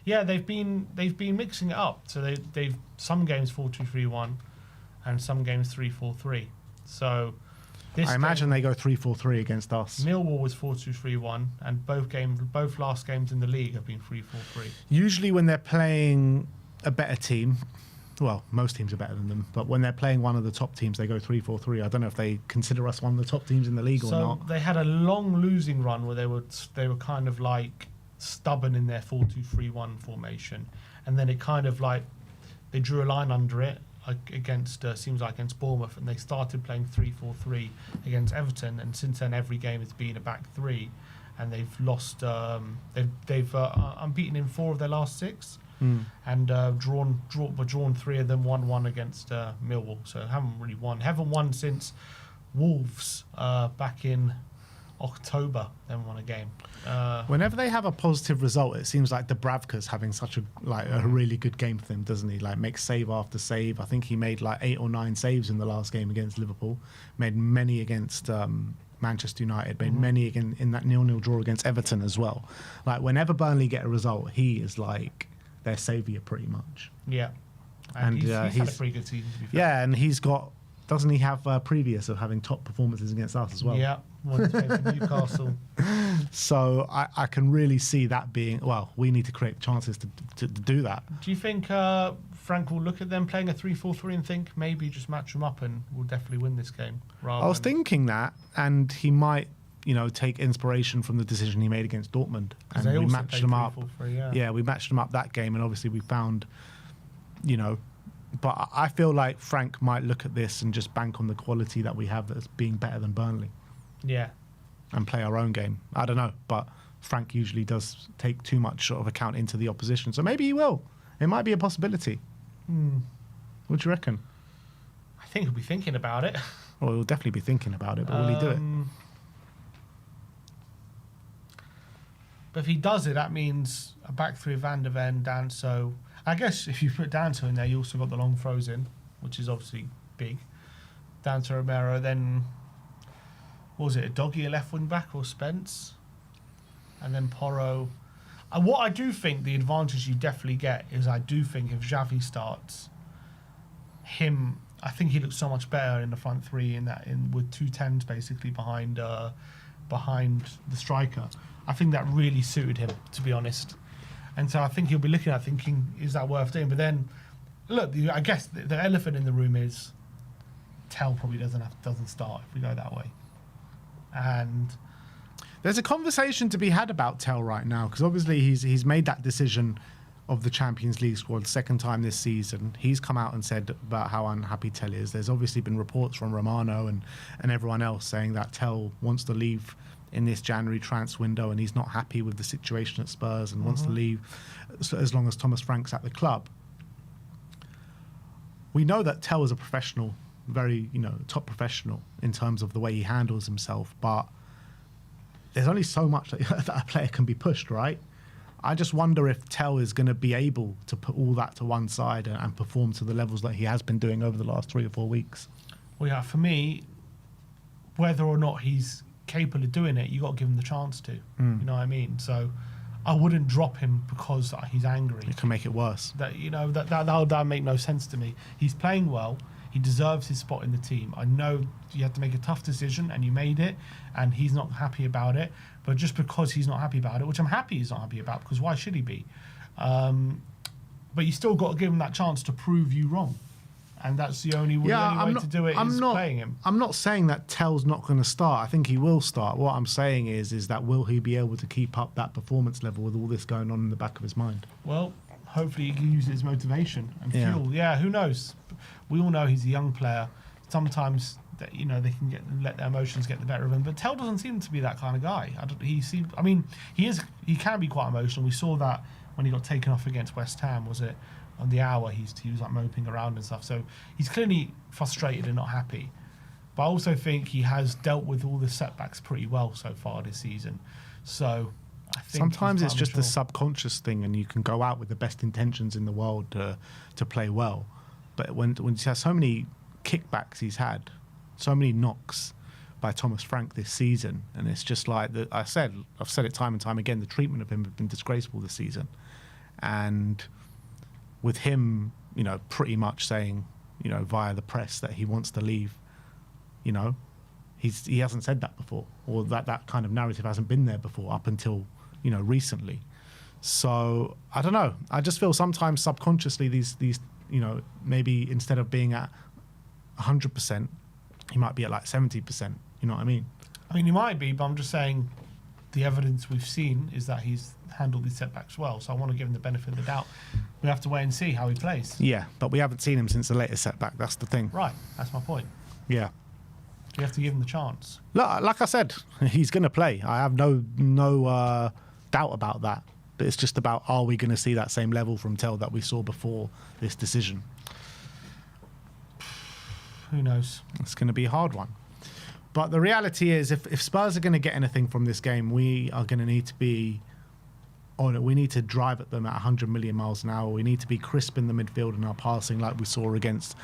Yeah, they've been mixing it up. So they've some games 4-2-3-1, and some games 3-4-3. So I imagine they go 3-4-3 against us. Millwall was 4-2-3-1, and both last games in the league have been 3-4-3. Usually when they're playing a better team, well, most teams are better than them, but when they're playing one of the top teams, they go 3-4-3. I don't know if they consider us one of the top teams in the league or not. So they had a long losing run where they were kind of like stubborn in their 4-2-3-1 formation, and then it kind of like they drew a line under it against Bournemouth, and they started playing 3-4-3 against Everton, and since then every game has been a back three, and they've lost. They've unbeaten in 4 of their last 6. And drawn 3 of them, 1-1 against Millwall. So haven't won since Wolves back in October. They haven't won a game. Whenever they have a positive result, it seems like Dubravka's having such a really good game for them, doesn't he? Like makes save after save. I think he made like 8 or 9 saves in the last game against Liverpool. Made many against Manchester United. Made many again in that 0-0 draw against Everton as well. Like whenever Burnley get a result, he is like their saviour pretty much. Yeah, and he's had a pretty good season, to be fair. Yeah, and doesn't he have previous of having top performances against us as well? Yeah, one for Newcastle. So I can really see that being, well, we need to create chances to do that. Do you think Frank will look at them playing a 3-4-3 and think maybe just match them up and we'll definitely win this game? I was thinking that, and he might take inspiration from the decision he made against Dortmund, and we matched them up. Yeah, we matched them up that game, and obviously we found, But I feel like Frank might look at this and just bank on the quality that we have that's being better than Burnley. Yeah, and play our own game. I don't know, but Frank usually does take too much sort of account into the opposition, so maybe he will. It might be a possibility. What do you reckon? I think he'll be thinking about it. Well, he'll definitely be thinking about it, but will he do it? But if he does it, that means a back three of Van der Ven, Danso. I guess if you put Danso in there, you also got the long throws in, which is obviously big. Danso, Romero, then what was it, a Doggy, a left wing back, or Spence? And then Porro. And what I do think the advantage you definitely get is I do think if Xavi starts, I think he looks so much better in the front three with 2 10s basically behind the striker. I think that really suited him, to be honest. And so I think he'll be looking at thinking, is that worth doing? But then, look, I guess the elephant in the room is Tell probably doesn't start if we go that way. And there's a conversation to be had about Tell right now, because obviously he's made that decision of the Champions League squad second time this season. He's come out and said about how unhappy Tell is. There's obviously been reports from Romano and everyone else saying that Tell wants to leave in this January transfer window, and he's not happy with the situation at Spurs and wants to leave as long as Thomas Frank's at the club. We know that Tell is a professional, very top professional in terms of the way he handles himself, but there's only so much that a player can be pushed, right? I just wonder if Tell is going to be able to put all that to one side and perform to the levels that he has been doing over the last 3 or 4 weeks. Well, yeah, for me, whether or not he's capable of doing it, you got to give him the chance to. You know what I mean? So I wouldn't drop him because he's angry. It can make it worse. That would make no sense to me. He's playing well. He deserves his spot in the team. I know you had to make a tough decision, and you made it, and he's not happy about it. But just because he's not happy about it, which I'm happy he's not happy about, because why should he be? But you still got to give him that chance to prove you wrong. And that's the only way to do it is playing him. I'm not saying that Tell's not going to start. I think he will start. What I'm saying is that will he be able to keep up that performance level with all this going on in the back of his mind? Well, hopefully he can use his motivation and fuel. Yeah, who knows? We all know he's a young player. Sometimes they can let their emotions get the better of him. But Tell doesn't seem to be that kind of guy. He can be quite emotional. We saw that when he got taken off against West Ham, was it on the hour? He was like moping around and stuff. So he's clearly frustrated and not happy. But I also think he has dealt with all the setbacks pretty well so far this season. So I think sometimes it's just a subconscious thing, and you can go out with the best intentions in the world to play well. But when he has so many kickbacks he's had, so many knocks by Thomas Frank this season, and it's just like I've said it time and time again, the treatment of him has been disgraceful this season. And with him, pretty much saying, via the press that he wants to leave, he hasn't said that before, or that kind of narrative hasn't been there before up until, recently. So I don't know. I just feel sometimes subconsciously these maybe instead of being at 100%, he might be at like 70%. You know what I mean? I mean, he might be, but I'm just saying the evidence we've seen is that he's handled these setbacks well. So I want to give him the benefit of the doubt. We have to wait and see how he plays. Yeah, but we haven't seen him since the latest setback. That's the thing. Right, that's my point. Yeah. You have to give him the chance. Like I said, he's going to play. I have no doubt about that. But it's just about, are we going to see that same level from Tell that we saw before this decision? Who knows? It's going to be a hard one. But the reality is, if Spurs are going to get anything from this game, we are going to need to be on it. We need to drive at them at 100 million miles an hour. We need to be crisp in the midfield and our passing like we saw against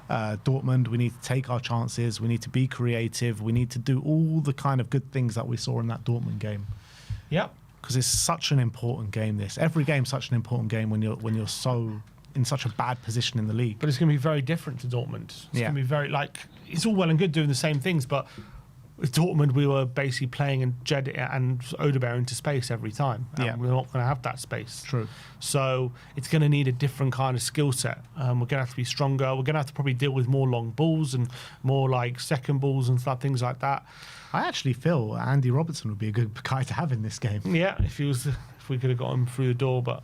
Dortmund. We need to take our chances. We need to be creative. We need to do all the kind of good things that we saw in that Dortmund game. Yep. Because it's such an important game. Every game's such an important game when you're so in such a bad position in the league. But it's going to be very different to Dortmund. It's going to be very it's all well and good doing the same things, but with Dortmund we were basically playing and Jed and Odegaard into space every time. And we're not going to have that space. True. So it's going to need a different kind of skill set. We're going to have to be stronger. We're going to have to probably deal with more long balls and more like second balls and stuff, things like that. I actually feel Andy Robertson would be a good guy to have in this game. Yeah, if we could have got him through the door, but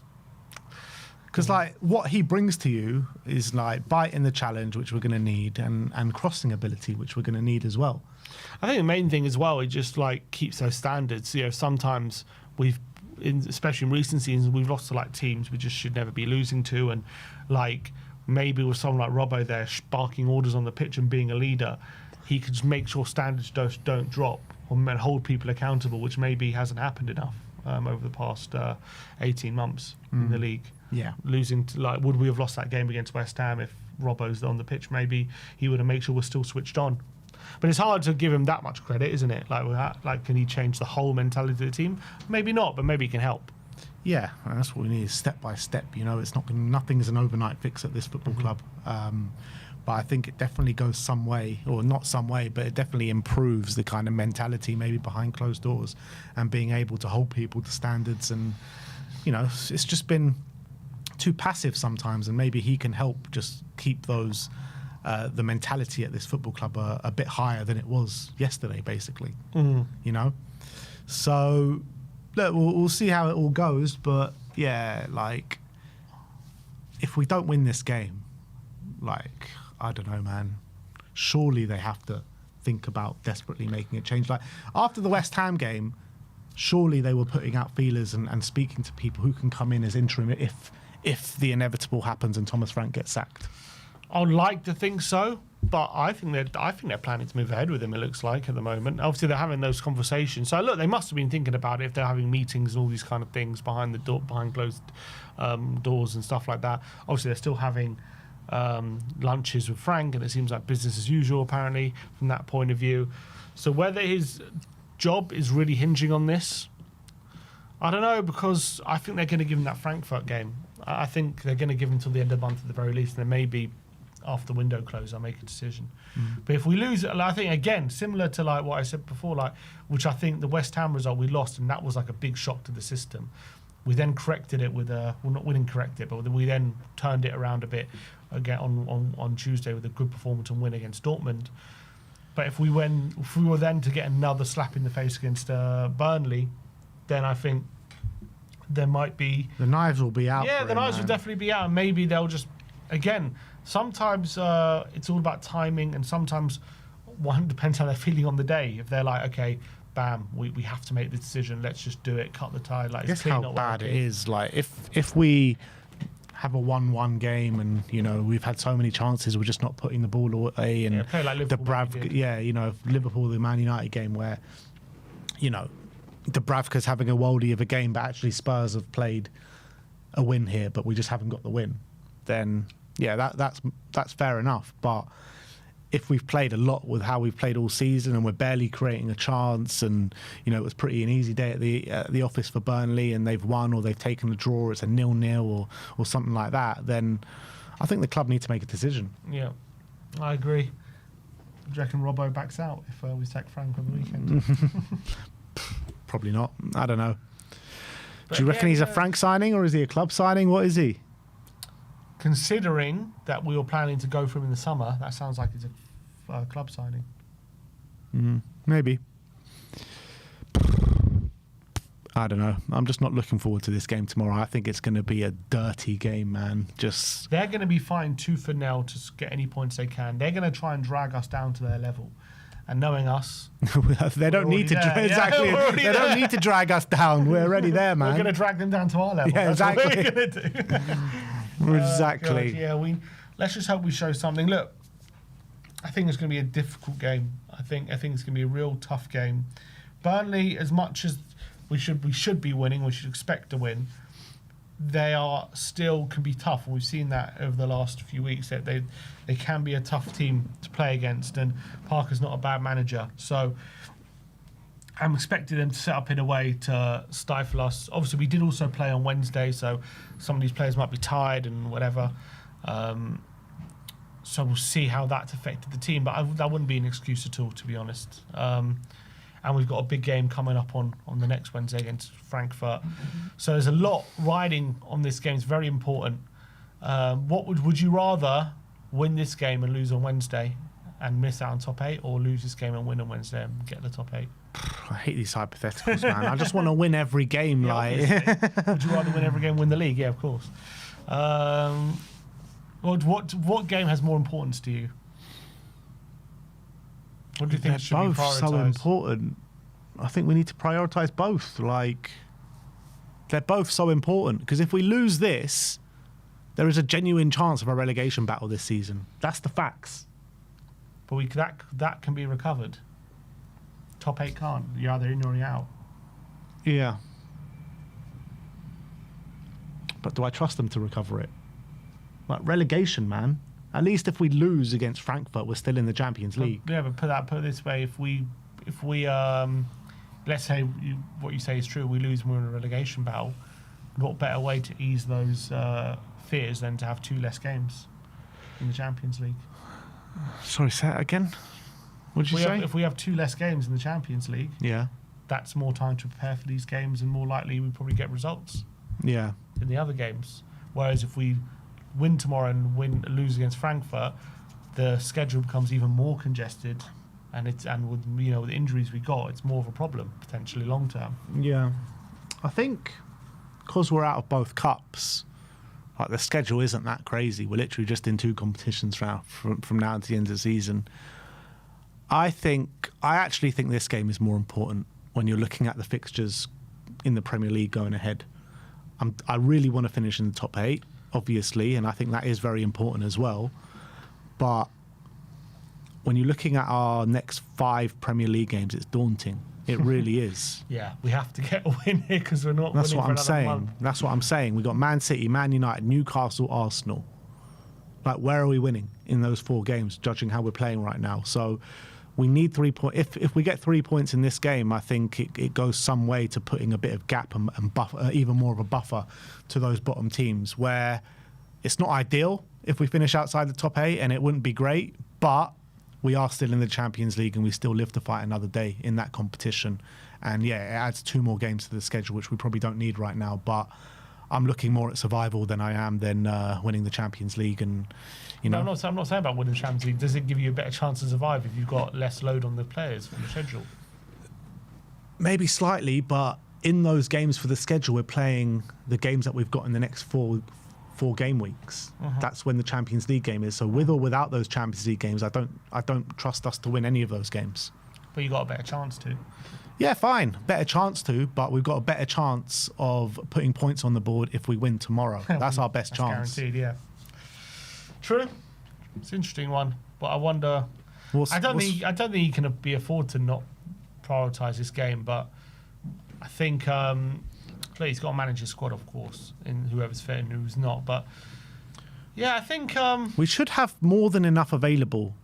because what he brings to you is like bite in the challenge, which we're going to need, and crossing ability, which we're going to need as well. I think the main thing as well, it just keeps those standards. Sometimes especially in recent seasons, we've lost to teams we just should never be losing to, and maybe with someone like Robbo there barking orders on the pitch and being a leader, he could just make sure standards don't drop and hold people accountable, which maybe hasn't happened enough over the past 18 months in the league. Yeah, losing to would we have lost that game against West Ham if Robbo's on the pitch? Maybe he would have made sure we're still switched on. But it's hard to give him that much credit, isn't it? Can he change the whole mentality of the team? Maybe not, but maybe he can help. Yeah, and that's what we need, step by step. It's nothing's an overnight fix at this football club. But I think it definitely goes some way, or not some way, but it definitely improves the kind of mentality maybe behind closed doors and being able to hold people to standards. And, it's just been too passive sometimes, and maybe he can help just keep those the mentality at this football club a bit higher than it was yesterday, basically. So look, we'll see how it all goes, but yeah, if we don't win this game, I don't know, man, surely they have to think about desperately making a change. After the West Ham game, surely they were putting out feelers and speaking to people who can come in as interim if the inevitable happens and Thomas Frank gets sacked. I'd like to think so, but I think they're planning to move ahead with him, it looks like, at the moment. Obviously, they're having those conversations. So, look, they must have been thinking about it if they're having meetings and all these kind of things behind the door, behind closed doors and stuff like that. Obviously, they're still having lunches with Frank, and it seems like business as usual, apparently, from that point of view. So whether his job is really hinging on this, I don't know, because I think they're going to give him that Frankfurt game. I think they're going to give him till the end of the month at the very least, and then maybe after the window close, I'll make a decision. But if we lose, I think, again, similar to what I said before, which I think the West Ham result we lost, and that was a big shock to the system. We then corrected it we didn't correct it, but we then turned it around a bit again on Tuesday with a good performance and win against Dortmund. But if we were then to get another slap in the face against Burnley, then I think there might be... The knives will be out. Yeah, the knives will definitely be out, and maybe they'll just... Again, sometimes it's all about timing, and sometimes one depends how they're feeling on the day. If they're okay, bam, we have to make the decision. Let's just do it. Cut the tie. Like, Guess how bad it is. Like if we have a 1-1 game and we've had so many chances, we're just not putting the ball away. And play like Liverpool Liverpool, the Man United game where Dubravka's having a worldie of a game, but actually Spurs have played a win here, but we just haven't got the win. Then that's fair enough. But if we've played a lot with how we've played all season and we're barely creating a chance, and it was pretty an easy day at the office for Burnley, and they've won or they've taken a draw, it's a 0-0 or something like that, then I think the club need to make a decision. Yeah, I agree. Do you reckon Robbo backs out if we sack Frank on the weekend? Probably not. I don't know. But do you reckon he's a Frank signing or is he a club signing? What is he? Considering that we were planning to go for him in the summer, that sounds like it's a club signing. Maybe. I don't know. I'm just not looking forward to this game tomorrow. I think it's going to be a dirty game, man. They're going to be fighting tooth and nail to get any points they can. They're going to try and drag us down to their level. And knowing us, they don't need to exactly. They don't need to drag us down. We're already there, man. We're going to drag them down to our level. Yeah, That's exactly. what we're going to do. Exactly. God, let's just hope we show something. Look, I think it's going to be a difficult game. I think it's going to be a real tough game. Burnley, as much as we should be winning, we should expect to win, they can be tough. We've seen that over the last few weeks, that they can be a tough team to play against, and Parker's not a bad manager. So I'm expecting them to set up in a way to stifle us. Obviously, we did also play on Wednesday, so some of these players might be tired and whatever. So we'll see how that's affected the team, but that wouldn't be an excuse at all, to be honest. And we've got a big game coming up on the next Wednesday against Frankfurt. So there's a lot riding on this game. It's very important. Would you rather win this game and lose on Wednesday and miss out on top 8, or lose this game and win on Wednesday and get the top 8? I hate these hypotheticals, man. I just want to win every game. Would you rather win every game, win the league? Yeah, of course. What game has more importance to you? What do you think should be prioritised? They're both so important. I think we need to prioritise both. They're both so important, because if we lose this, there is a genuine chance of a relegation battle this season. That's the facts. But that can be recovered. Top 8 can't. You're either in or you're out. Yeah. But do I trust them to recover it? Relegation, man. At least if we lose against Frankfurt, we're still in the Champions League. Yeah, but put it this way: if we let's say what you say is true, we lose and we're in a relegation battle, what better way to ease those fears than to have 2 less games in the Champions League? Sorry, say that again. What did you say? If we have 2 less games in the Champions League, yeah, that's more time to prepare for these games, and more likely we probably get results. Yeah. In the other games, whereas if we win tomorrow and lose against Frankfurt, the schedule becomes even more congested, and with the injuries we got, it's more of a problem potentially long term. Yeah, I think because we're out of both cups, the schedule isn't that crazy. We're literally just in 2 competitions from now to the end of the season. I actually think this game is more important when you're looking at the fixtures in the Premier League going ahead. I really want to finish in the top 8. Obviously, and I think that is very important as well. But when you're looking at our next 5 Premier League games, it's daunting. It really is. Yeah, we have to get a win here because we're not. That's winning what for I'm another saying. month. That's what I'm saying. We got Man City, Man United, Newcastle, Arsenal. Where are we winning in those 4 games? Judging how we're playing right now, so we need 3 points. If we get 3 points in this game, I think it goes some way to putting a bit of gap and buffer, even more of a buffer to those bottom teams, where it's not ideal if we finish outside the top 8, and it wouldn't be great, but we are still in the Champions League and we still live to fight another day in that competition. And yeah, it adds 2 more games to the schedule, which we probably don't need right now, but I'm looking more at survival than I am than winning the Champions League. And No, I'm not saying about winning the Champions League. Does it give you a better chance to survive if you've got less load on the players on the schedule? Maybe slightly, but in those games for the schedule, we're playing the games that we've got in the next 4 game weeks. That's when the Champions League game is. So with or without those Champions League games, I don't trust us to win any of those games. But you got a better chance to. Yeah, fine. Better chance to, but we've got a better chance of putting points on the board if we win tomorrow. That's our best chance. Guaranteed, yeah. True. It's an interesting one, but I wonder. I don't think he can afford to not prioritise this game, but I think he's got to manage his squad, of course, in whoever's fit and who's not. But yeah, I think we should have more than enough available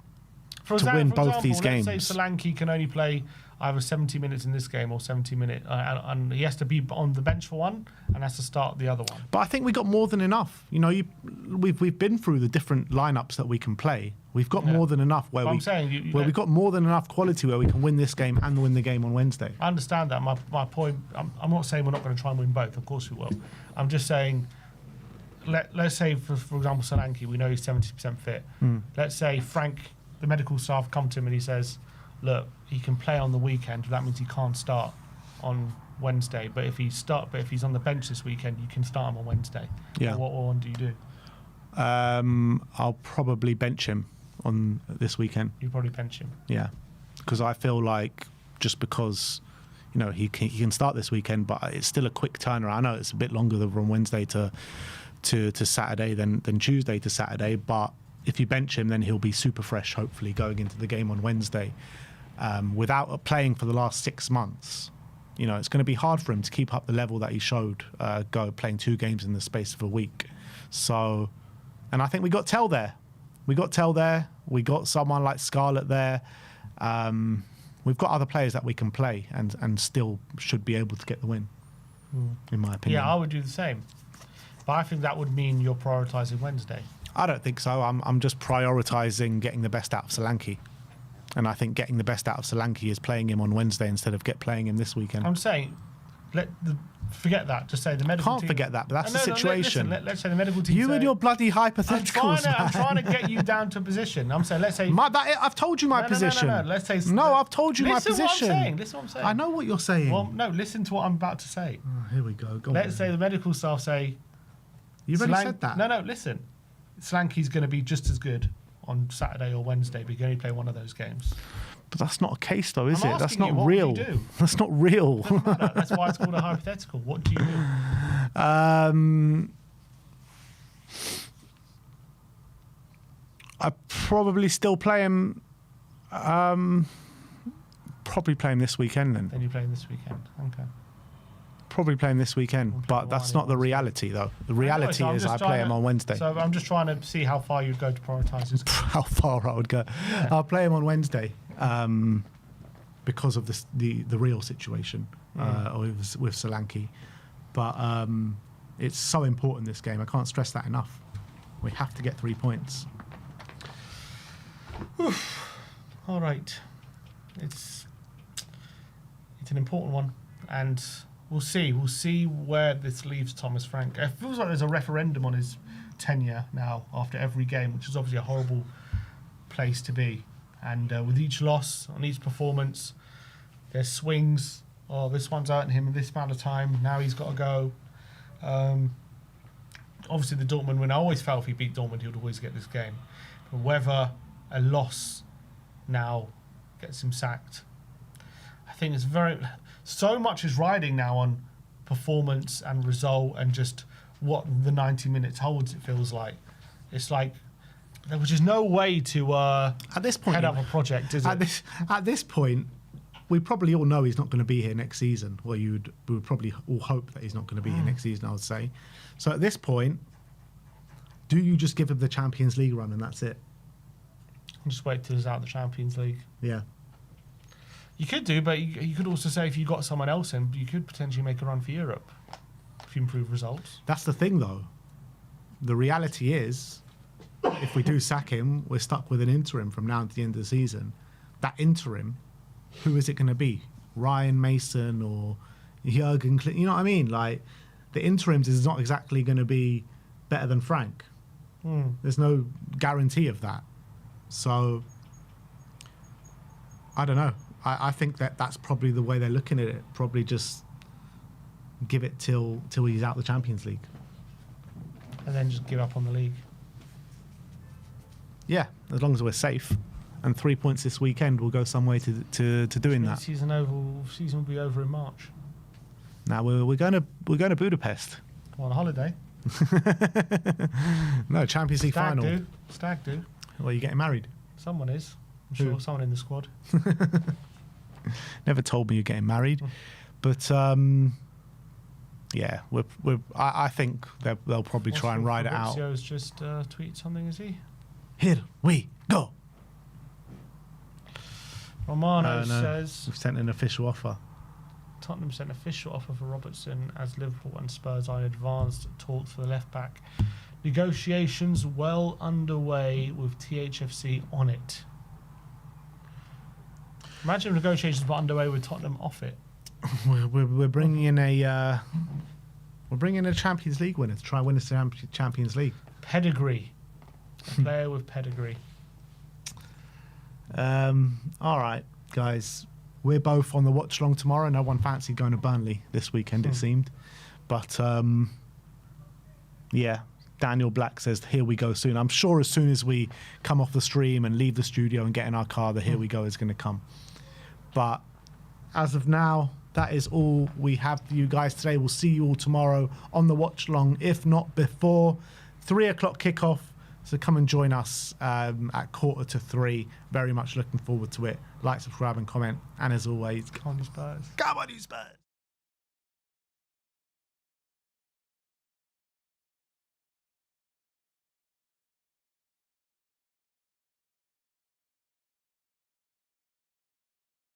to win both these games. Let's say Solanke can only play either 70 minutes in this game or 70 minutes, and he has to be on the bench for one and has to start the other one. But I think we got more than enough. You know, we've been through the different lineups that we can play. We've got more than enough where we've got more than enough quality where we can win this game and win the game on Wednesday. I understand that. My point. I'm not saying we're not going to try and win both. Of course we will. I'm just saying. Let's say for example Solanke, we know he's 70% fit. Let's say Frank, the medical staff, come to him and he says, look, he can play on the weekend. That means he can't start on Wednesday. But if he's on the bench this weekend, you can start him on Wednesday. Yeah. What one do you do? I'll probably bench him on this weekend. You probably bench him. Yeah, because I feel like just because he can start this weekend, but it's still a quick turnaround. I know it's a bit longer than from Wednesday to Saturday than Tuesday to Saturday, but if you bench him, then he'll be super fresh, hopefully, going into the game on Wednesday. Without playing for the last 6 months, it's going to be hard for him to keep up the level that he showed playing 2 games in the space of a week. So, and I think we got Tell there. We got someone like Scarlett there. We've got other players that we can play and still should be able to get the win, in my opinion. Yeah, I would do the same. But I think that would mean you're prioritising Wednesday. I don't think so. I'm just prioritising getting the best out of Solanke. And I think getting the best out of Solanke is playing him on Wednesday instead of playing him this weekend. I'm saying, forget that. Just say the medical team. Can't forget that, but that's the situation. Let's say the medical team. You and your bloody hypotheticals. I'm trying to get you down to a position. I'm saying, let's say. I've told you my position. No. Let's say. No, I've told you my position. Listen what I'm saying. I know what you're saying. Well, no, listen to what I'm about to say. Oh, here we go. Let's say the medical staff say. You've already said that. No, listen. Solanke's going to be just as good on Saturday or Wednesday, but you can only play one of those games. But that's not a case, though, is it? That's not real. That's not real. That's why it's called a hypothetical. What do you do? I probably still play him. Probably play him this weekend then. Then you play him this weekend. Okay. Probably play him this weekend, but that's not the reality, though. The reality is I play him on Wednesday. So I'm just trying to see how far you'd go to prioritise this. How far I would go. Yeah. I'll play him on Wednesday because of the real situation with Solanke. But it's so important, this game. I can't stress that enough. We have to get 3 points. All right. It's an important one, and we'll see. We'll see where this leaves Thomas Frank. It feels like there's a referendum on his tenure now after every game, which is obviously a horrible place to be. And with each loss, on each performance, there's swings. Oh, this one's hurting him in this amount of time. Now he's got to go. Obviously, the Dortmund win. I always felt if he beat Dortmund, he would always get this game. But whether a loss now gets him sacked, I think it's so much is riding now on performance and result and just what the 90 minutes holds, it feels like. It's like there was just no way to at this point, head up a project, is it? At this point, we probably all know he's not going to be here next season. Well, we would probably all hope that he's not going to be here next season, I would say. So at this point, do you just give him the Champions League run and that's it? I'll just wait till he's out of the Champions League. Yeah. You could do, but you could also say if you got someone else in, you could potentially make a run for Europe if you improve results. That's the thing, though. The reality is, if we do sack him, we're stuck with an interim from now to the end of the season. That interim, who is it going to be? Ryan Mason or Jurgen Klinsmann? You know what I mean? Like, the interims is not exactly going to be better than Frank. There's no guarantee of that. So, I don't know. I think that's probably the way they're looking at it. Probably just give it till he's out the Champions League. And then just give up on the league. Yeah, as long as we're safe. and 3 points this weekend will go some way to doing that. Season will be over in March. Now we're going to Budapest. On holiday. No, Champions League final. Stag do. Well, you getting married? Someone is. I'm sure someone in the squad. Never told me you're getting married, but yeah, I think they'll probably try and ride it out. Fabrizio's just tweeted something, is he? Here we go. Romano says we've sent an official offer. Tottenham sent an official offer for Robertson as Liverpool and Spurs are in advanced talks for the left back. Negotiations well underway with THFC on it. Imagine negotiations were underway with Tottenham off it. We're bringing in a Champions League winner to try and win the Champions League. Pedigree, a player with pedigree. All right, guys. We're both on the watch long tomorrow. No one fancied going to Burnley this weekend, it seemed. But, yeah, Daniel Black says, here we go soon. I'm sure as soon as we come off the stream and leave the studio and get in our car, the here we go is going to come. But as of now, that is all we have for you guys today. We'll see you all tomorrow on the watch long, if not before. 3 o'clock kickoff. So come and join us at 2:45. Very much looking forward to it. Like, subscribe and comment. And as always, Come on, you Spurs. Come on, you Spurs.